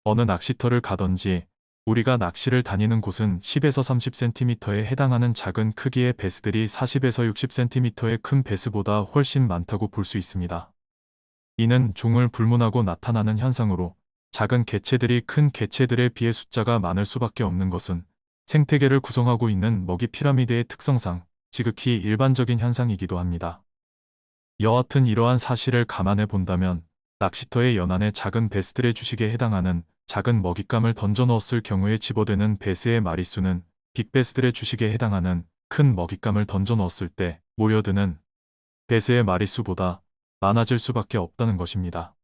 S2: 어느 낚시터를 가던지 우리가 낚시를 다니는 곳은 10에서 30cm에 해당하는 작은 크기의 베스들이 40에서 60cm의 큰 베스보다 훨씬 많다고 볼 수 있습니다. 이는 종을 불문하고 나타나는 현상으로 작은 개체들이 큰 개체들에 비해 숫자가 많을 수밖에 없는 것은 생태계를 구성하고 있는 먹이 피라미드의 특성상 지극히 일반적인 현상이기도 합니다. 여하튼 이러한 사실을 감안해 본다면 낚시터의 연안에 작은 베스들의 주식에 해당하는 작은 먹잇감을 던져 넣었을 경우에 집어드는 베스의 마리수는 빅베스들의 주식에 해당하는 큰 먹잇감을 던져 넣었을 때 모여드는 베스의 마리수보다 많아질 수밖에 없다는 것입니다.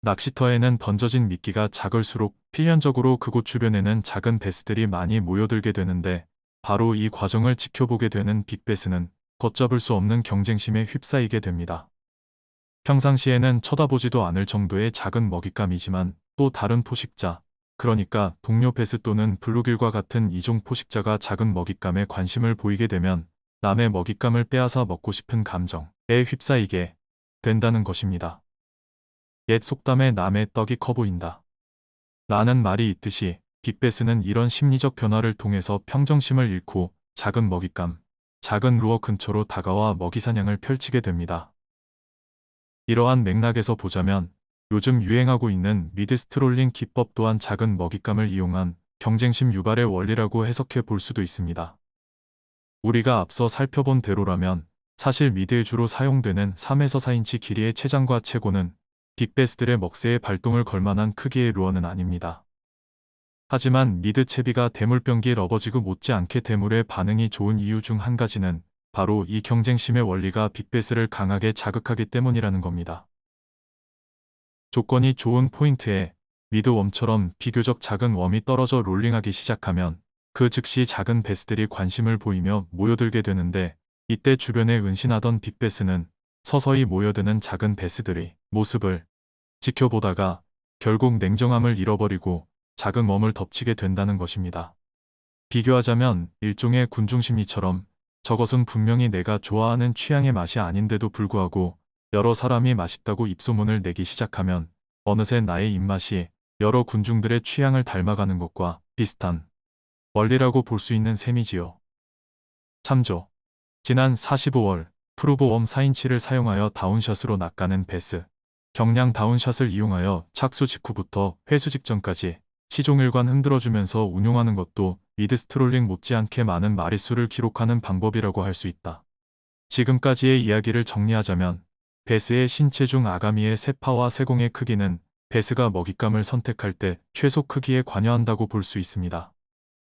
S2: 낚시터에는 던져진 미끼가 작을수록 필연적으로 그곳 주변에는 작은 베스들이 많이 모여들게 되는데 바로 이 과정을 지켜보게 되는 빅베스는 걷잡을 수 없는 경쟁심에 휩싸이게 됩니다. 평상시에는 쳐다보지도 않을 정도의 작은 먹잇감이지만 또 다른 포식자, 그러니까 동료 베스 또는 블루길과 같은 이종 포식자가 작은 먹잇감에 관심을 보이게 되면 남의 먹잇감을 빼앗아 먹고 싶은 감정에 휩싸이게 된다는 것입니다. 옛 속담에 남의 떡이 커 보인다 라는 말이 있듯이 빅베스는 이런 심리적 변화를 통해서 평정심을 잃고 작은 먹잇감, 작은 루어 근처로 다가와 먹이 사냥을 펼치게 됩니다. 이러한 맥락에서 보자면 요즘 유행하고 있는 미드스트롤링 기법 또한 작은 먹잇감을 이용한 경쟁심 유발의 원리라고 해석해 볼 수도 있습니다. 우리가 앞서 살펴본 대로라면 사실 미드에 주로 사용되는 3에서 4인치 길이의 채장과 채고는 빅베스들의 먹새의 발동을 걸만한 크기의 루어는 아닙니다. 하지만 미드 채비가 대물병기 러버지그 못지않게 대물에 반응이 좋은 이유 중 한 가지는 바로 이 경쟁심의 원리가 빅베스를 강하게 자극하기 때문이라는 겁니다. 조건이 좋은 포인트에 미드 웜처럼 비교적 작은 웜이 떨어져 롤링하기 시작하면 그 즉시 작은 베스들이 관심을 보이며 모여들게 되는데 이때 주변에 은신하던 빅베스는 서서히 모여드는 작은 베스들의 모습을 지켜보다가 결국 냉정함을 잃어버리고 작은 웜을 덮치게 된다는 것입니다. 비교하자면 일종의 군중심리처럼 저것은 분명히 내가 좋아하는 취향의 맛이 아닌데도 불구하고 여러 사람이 맛있다고 입소문을 내기 시작하면 어느새 나의 입맛이 여러 군중들의 취향을 닮아가는 것과 비슷한 원리라고 볼 수 있는 셈이지요. 참조. 지난 45월 프루브 웜 4인치를 사용하여 다운샷으로 낚아낸 베스. 경량 다운샷을 이용하여 착수 직후부터 회수 직전까지 시종일관 흔들어주면서 운용하는 것도 미드스트롤링 못지않게 많은 마리수를 기록하는 방법이라고 할 수 있다. 지금까지의 이야기를 정리하자면 베스의 신체 중 아가미의 세파와 세공의 크기는 베스가 먹잇감을 선택할 때 최소 크기에 관여한다고 볼 수 있습니다.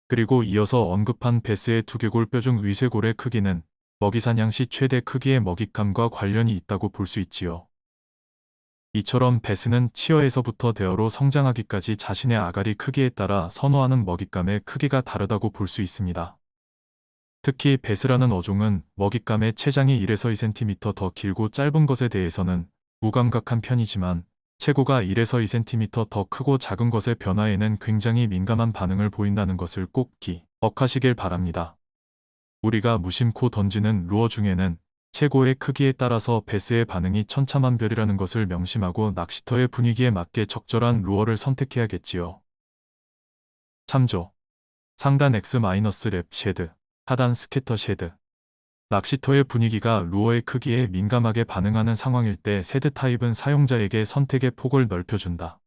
S2: 그리고 이어서 언급한 베스의 두개골 뼈 중 위쇄골의 크기는 먹이 사냥 시 최대 크기의 먹잇감과 관련이 있다고 볼 수 있지요. 이처럼 베스는 치어에서부터 대어로 성장하기까지 자신의 아가리 크기에 따라 선호하는 먹잇감의 크기가 다르다고 볼 수 있습니다. 특히 베스라는 어종은 먹잇감의 체장이 1에서 2cm 더 길고 짧은 것에 대해서는 무감각한 편이지만 체고가 1에서 2cm 더 크고 작은 것의 변화에는 굉장히 민감한 반응을 보인다는 것을 꼭 기억하시길 바랍니다. 우리가 무심코 던지는 루어 중에는 체고의 크기에 따라서 베스의 반응이 천차만별이라는 것을 명심하고 낚시터의 분위기에 맞게 적절한 루어를 선택해야겠지요. 참조. 상단 X-랩 쉐드, 하단 스캐터 쉐드. 낚시터의 분위기가 루어의 크기에 민감하게 반응하는 상황일 때 세드 타입은 사용자에게 선택의 폭을 넓혀준다.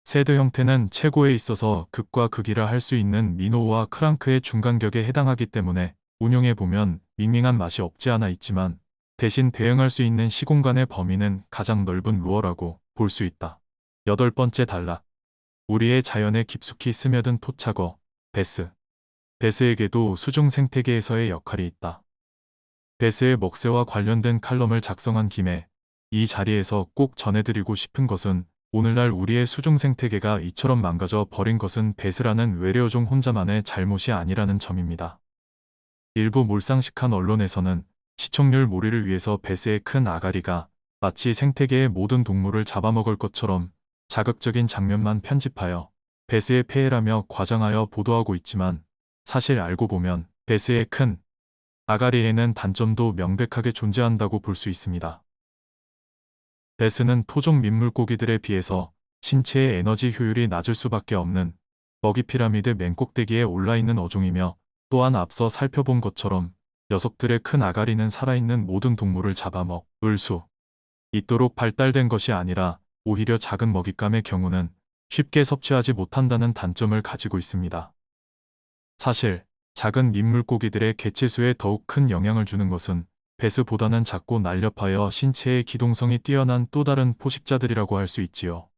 S2: 세드 형태는 체고에 있어서 극과 극이라 할 수 있는 미노우와 크랑크의 중간격에 해당하기 때문에 운용해보면 밍밍한 맛이 없지 않아 있지만 대신 대응할 수 있는 시공간의 범위는 가장 넓은 루어라고 볼 수 있다. 8번째 단락. 우리의 자연에 깊숙이 스며든 토착어, 베스. 베스에게도 수중 생태계에서의 역할이 있다. 베스의 먹새와 관련된 칼럼을 작성한 김에 이 자리에서 꼭 전해드리고 싶은 것은 오늘날 우리의 수중 생태계가 이처럼 망가져 버린 것은 베스라는 외래어종 혼자만의 잘못이 아니라는 점입니다. 일부 몰상식한 언론에서는 시청률 몰이를 위해서 베스의 큰 아가리가 마치 생태계의 모든 동물을 잡아먹을 것처럼 자극적인 장면만 편집하여 베스의 폐해라며 과장하여 보도하고 있지만 사실 알고 보면 베스의 큰 아가리에는 단점도 명백하게 존재한다고 볼 수 있습니다. 베스는 토종 민물고기들에 비해서 신체의 에너지 효율이 낮을 수밖에 없는 먹이 피라미드 맨 꼭대기에 올라있는 어종이며 또한 앞서 살펴본 것처럼 녀석들의 큰 아가리는 살아있는 모든 동물을 잡아먹을 수 있도록 발달된 것이 아니라 오히려 작은 먹잇감의 경우는 쉽게 섭취하지 못한다는 단점을 가지고 있습니다. 사실 작은 민물고기들의 개체수에 더욱 큰 영향을 주는 것은 베스보다는 작고 날렵하여 신체의 기동성이 뛰어난 또 다른 포식자들이라고 할 수 있지요.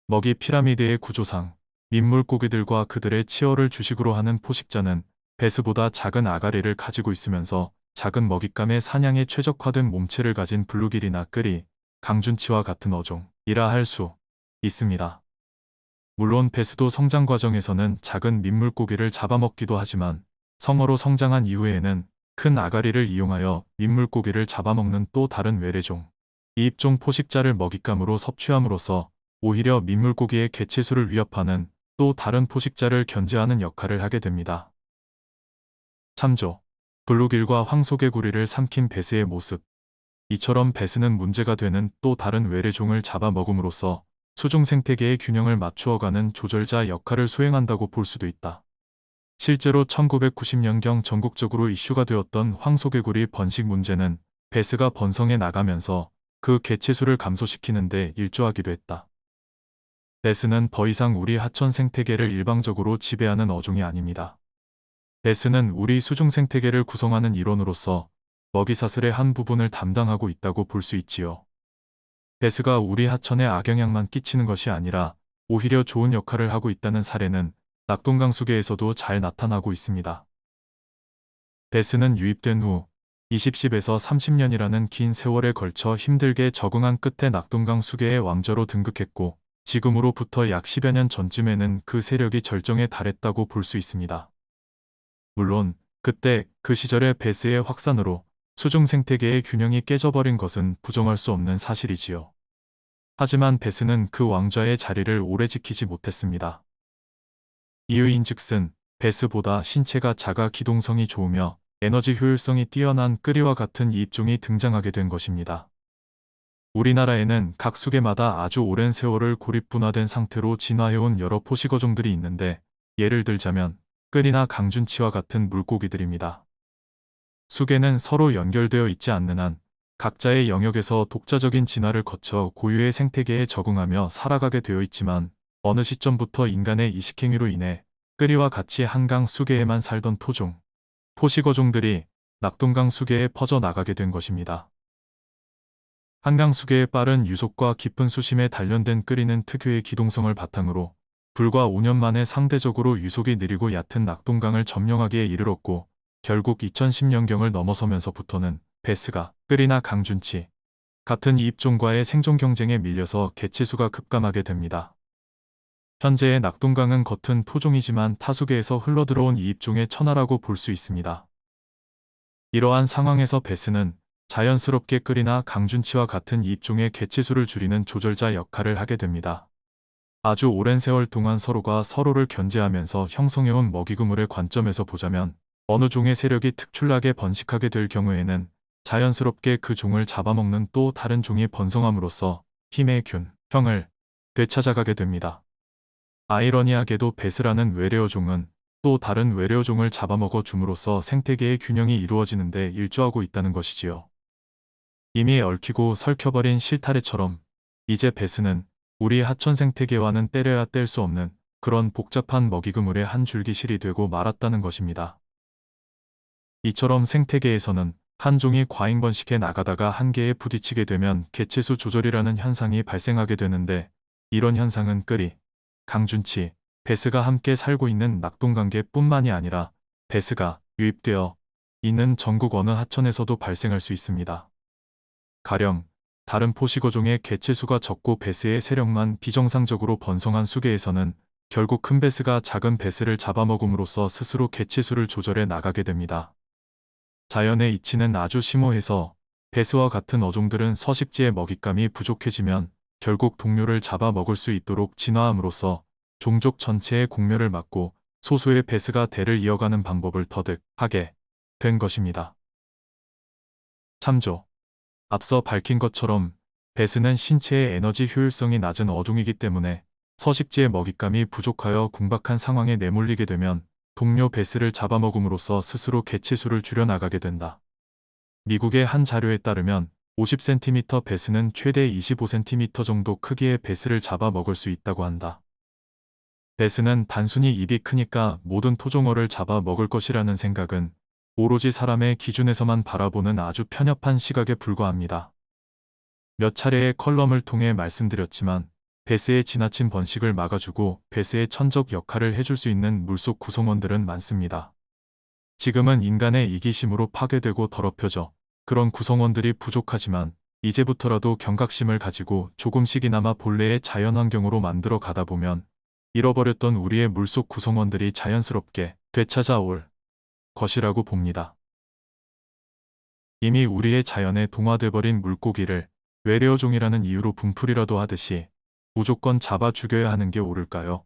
S2: 먹이 피라미드의 구조상 민물고기들과 그들의 치어를 주식으로 하는 포식자는 베스보다 작은 아가리를 가지고 있으면서 작은 먹잇감의 사냥에 최적화된 몸체를 가진 블루길이나 끄리, 강준치와 같은 어종이라 할 수 있습니다. 물론 베스도 성장 과정에서는 작은 민물고기를 잡아먹기도 하지만 성어로 성장한 이후에는 큰 아가리를 이용하여 민물고기를 잡아먹는 또 다른 외래종, 이입종 포식자를 먹잇감으로 섭취함으로써 오히려 민물고기의 개체수를 위협하는 또 다른 포식자를 견제하는 역할을 하게 됩니다. 참조. 블루길과 황소개구리를 삼킨 베스의 모습. 이처럼 베스는 문제가 되는 또 다른 외래종을 잡아먹음으로써 수중 생태계의 균형을 맞추어가는 조절자 역할을 수행한다고 볼 수도 있다. 실제로 1990년경 전국적으로 이슈가 되었던 황소개구리 번식 문제는 베스가 번성해 나가면서 그 개체수를 감소시키는 데 일조하기도 했다. 베스는 더 이상 우리 하천 생태계를 일방적으로 지배하는 어종이 아닙니다. 베스는 우리 수중 생태계를 구성하는 일원으로서 먹이사슬의 한 부분을 담당하고 있다고 볼 수 있지요. 베스가 우리 하천에 악영향만 끼치는 것이 아니라 오히려 좋은 역할을 하고 있다는 사례는 낙동강 수계에서도 잘 나타나고 있습니다. 베스는 유입된 후 20에서 30년이라는 긴 세월에 걸쳐 힘들게 적응한 끝에 낙동강 수계의 왕자로 등극했고 지금으로부터 약 10여 년 전쯤에는 그 세력이 절정에 달했다고 볼 수 있습니다. 물론 그때 그 시절의 베스의 확산으로 수중 생태계의 균형이 깨져버린 것은 부정할 수 없는 사실이지요. 하지만 베스는 그 왕좌의 자리를 오래 지키지 못했습니다. 이유인즉슨 베스보다 신체가 작아 기동성이 좋으며 에너지 효율성이 뛰어난 끄리와 같은 이입종이 등장하게 된 것입니다. 우리나라에는 각 수계마다 아주 오랜 세월을 고립분화된 상태로 진화해온 여러 포식어종들이 있는데 예를 들자면 끄리나 강준치와 같은 물고기들입니다. 수계는 서로 연결되어 있지 않는 한 각자의 영역에서 독자적인 진화를 거쳐 고유의 생태계에 적응하며 살아가게 되어 있지만 어느 시점부터 인간의 이식행위로 인해 끄리와 같이 한강 수계에만 살던 토종, 포식어종들이 낙동강 수계에 퍼져나가게 된 것입니다. 한강 수계의 빠른 유속과 깊은 수심에 단련된 끄리는 특유의 기동성을 바탕으로 불과 5년 만에 상대적으로 유속이 느리고 얕은 낙동강을 점령하기에 이르렀고 결국 2010년경을 넘어서면서부터는 베스가 끄리나 강준치 같은 이입종과의 생존 경쟁에 밀려서 개체수가 급감하게 됩니다. 현재의 낙동강은 겉은 토종이지만 타수계에서 흘러들어온 이입종의 천하라고 볼 수 있습니다. 이러한 상황에서 베스는 자연스럽게 끄리나 강준치와 같은 이입종의 개체수를 줄이는 조절자 역할을 하게 됩니다. 아주 오랜 세월 동안 서로가 서로를 견제하면서 형성해온 먹이그물의 관점에서 보자면 어느 종의 세력이 특출나게 번식하게 될 경우에는 자연스럽게 그 종을 잡아먹는 또 다른 종이 번성함으로써 힘의 균형을 되찾아가게 됩니다. 아이러니하게도 베스라는 외래어종은 또 다른 외래어종을 잡아먹어 줌으로써 생태계의 균형이 이루어지는 데 일조하고 있다는 것이지요. 이미 얽히고 설켜버린 실타래처럼 이제 베스는 우리 하천 생태계와는 떼려야 뗄 수 없는 그런 복잡한 먹이그물의 한 줄기실이 되고 말았다는 것입니다. 이처럼 생태계에서는 한 종이 과잉 번식해 나가다가 한계에 부딪히게 되면 개체수 조절이라는 현상이 발생하게 되는데 이런 현상은 끄리, 강준치, 베스가 함께 살고 있는 낙동강계뿐만이 아니라 베스가 유입되어 이는 전국 어느 하천에서도 발생할 수 있습니다. 가령 다른 포식어종의 개체수가 적고 배스의 세력만 비정상적으로 번성한 수계에서는 결국 큰 배스가 작은 배스를 잡아먹음으로써 스스로 개체수를 조절해 나가게 됩니다. 자연의 이치는 아주 심오해서 배스와 같은 어종들은 서식지의 먹잇감이 부족해지면 결국 동료를 잡아먹을 수 있도록 진화함으로써 종족 전체의 공멸을 막고 소수의 배스가 대를 이어가는 방법을 터득하게 된 것입니다. 참조. 앞서 밝힌 것처럼 배스는 신체의 에너지 효율성이 낮은 어종이기 때문에 서식지의 먹잇감이 부족하여 궁박한 상황에 내몰리게 되면 동료 배스를 잡아먹음으로써 스스로 개체수를 줄여나가게 된다. 미국의 한 자료에 따르면 50cm 배스는 최대 25cm 정도 크기의 배스를 잡아먹을 수 있다고 한다. 배스는 단순히 입이 크니까 모든 토종어를 잡아먹을 것이라는 생각은 오로지 사람의 기준에서만 바라보는 아주 편협한 시각에 불과합니다. 몇 차례의 컬럼을 통해 말씀드렸지만 배스의 지나친 번식을 막아주고 배스의 천적 역할을 해줄 수 있는 물속 구성원들은 많습니다. 지금은 인간의 이기심으로 파괴되고 더럽혀져 그런 구성원들이 부족하지만 이제부터라도 경각심을 가지고 조금씩이나마 본래의 자연환경으로 만들어 가다 보면 잃어버렸던 우리의 물속 구성원들이 자연스럽게 되찾아올 것이라고 봅니다. 이미 우리의 자연에 동화돼버린 물고기를 외래어종이라는 이유로 분풀이라도 하듯이 무조건 잡아 죽여야 하는 게 옳을까요?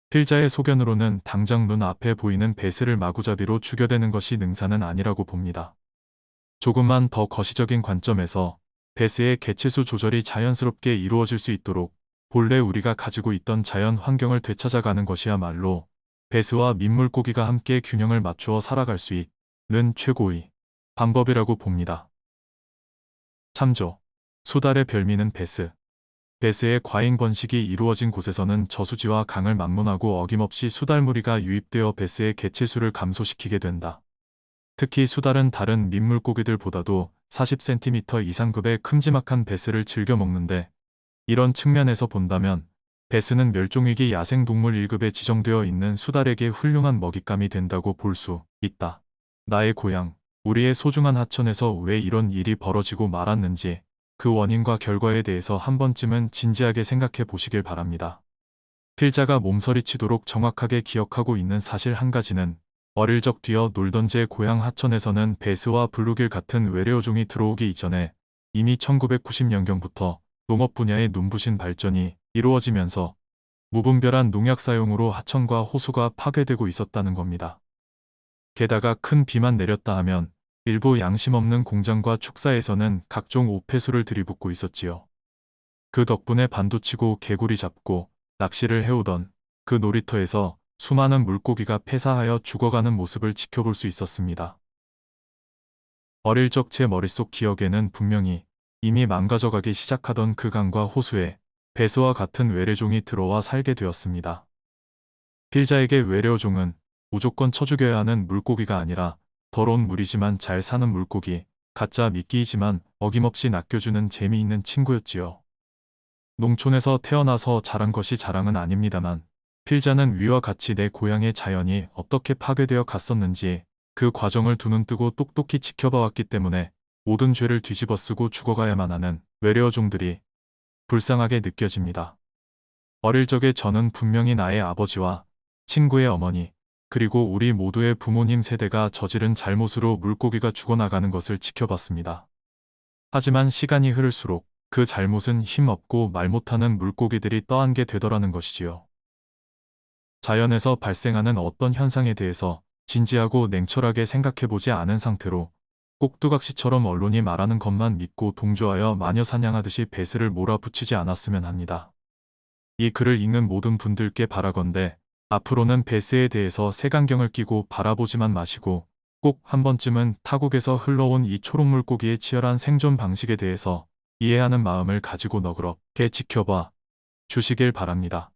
S2: 필자의 소견으로는 당장 눈앞에 보이는 배스를 마구잡이로 죽여대는 것이 능사는 아니라고 봅니다. 조금만 더 거시적인 관점에서 배스의 개체수 조절이 자연스럽게 이루어질 수 있도록 본래 우리가 가지고 있던 자연 환경을 되찾아가는 것이야말로 배스와 민물고기가 함께 균형을 맞추어 살아갈 수 있는 최고의 방법이라고 봅니다. 참조. 수달의 별미는 배스. 배스의 과잉 번식이 이루어진 곳에서는 저수지와 강을 만문하고 어김없이 수달 무리가 유입되어 배스의 개체수를 감소시키게 된다. 특히 수달은 다른 민물고기들보다도 40cm 이상급의 큼지막한 배스를 즐겨 먹는데 이런 측면에서 본다면 배스는 멸종위기 야생동물 1급에 지정되어 있는 수달에게 훌륭한 먹잇감이 된다고 볼 수 있다. 나의 고향, 우리의 소중한 하천에서 왜 이런 일이 벌어지고 말았는지 그 원인과 결과에 대해서 한 번쯤은 진지하게 생각해 보시길 바랍니다. 필자가 몸서리치도록 정확하게 기억하고 있는 사실 한 가지는 어릴 적 뛰어 놀던 제 고향 하천에서는 배스와 블루길 같은 외래어종이 들어오기 이전에 이미 1990년경부터 농업 분야의 눈부신 발전이 이루어지면서 무분별한 농약 사용으로 하천과 호수가 파괴되고 있었다는 겁니다. 게다가 큰 비만 내렸다 하면 일부 양심 없는 공장과 축사에서는 각종 오폐수를 들이붓고 있었지요. 그 덕분에 반도치고 개구리 잡고 낚시를 해오던 그 놀이터에서 수많은 물고기가 폐사하여 죽어가는 모습을 지켜볼 수 있었습니다. 어릴 적 제 머릿속 기억에는 분명히 이미 망가져가기 시작하던 그 강과 호수에 배스와 같은 외래종이 들어와 살게 되었습니다. 필자에게 외래어종은 무조건 쳐죽여야 하는 물고기가 아니라 더러운 물이지만 잘 사는 물고기, 가짜 미끼이지만 어김없이 낚여주는 재미있는 친구였지요. 농촌에서 태어나서 자란 것이 자랑은 아닙니다만 필자는 위와 같이 내 고향의 자연이 어떻게 파괴되어 갔었는지 그 과정을 두 눈 뜨고 똑똑히 지켜봐왔기 때문에 모든 죄를 뒤집어쓰고 죽어가야만 하는 외래어종들이 불쌍하게 느껴집니다. 어릴 적에 저는 분명히 나의 아버지와 친구의 어머니, 그리고 우리 모두의 부모님 세대가 저지른 잘못으로 물고기가 죽어나가는 것을 지켜봤습니다. 하지만 시간이 흐를수록 그 잘못은 힘없고 말 못하는 물고기들이 떠안게 되더라는 것이지요. 자연에서 발생하는 어떤 현상에 대해서 진지하고 냉철하게 생각해보지 않은 상태로 꼭두각시처럼 언론이 말하는 것만 믿고 동조하여 마녀 사냥하듯이 배스를 몰아붙이지 않았으면 합니다. 이 글을 읽는 모든 분들께 바라건대 앞으로는 배스에 대해서 색안경을 끼고 바라보지만 마시고 꼭 한 번쯤은 타국에서 흘러온 이 초록물고기의 치열한 생존 방식에 대해서 이해하는 마음을 가지고 너그럽게 지켜봐 주시길 바랍니다.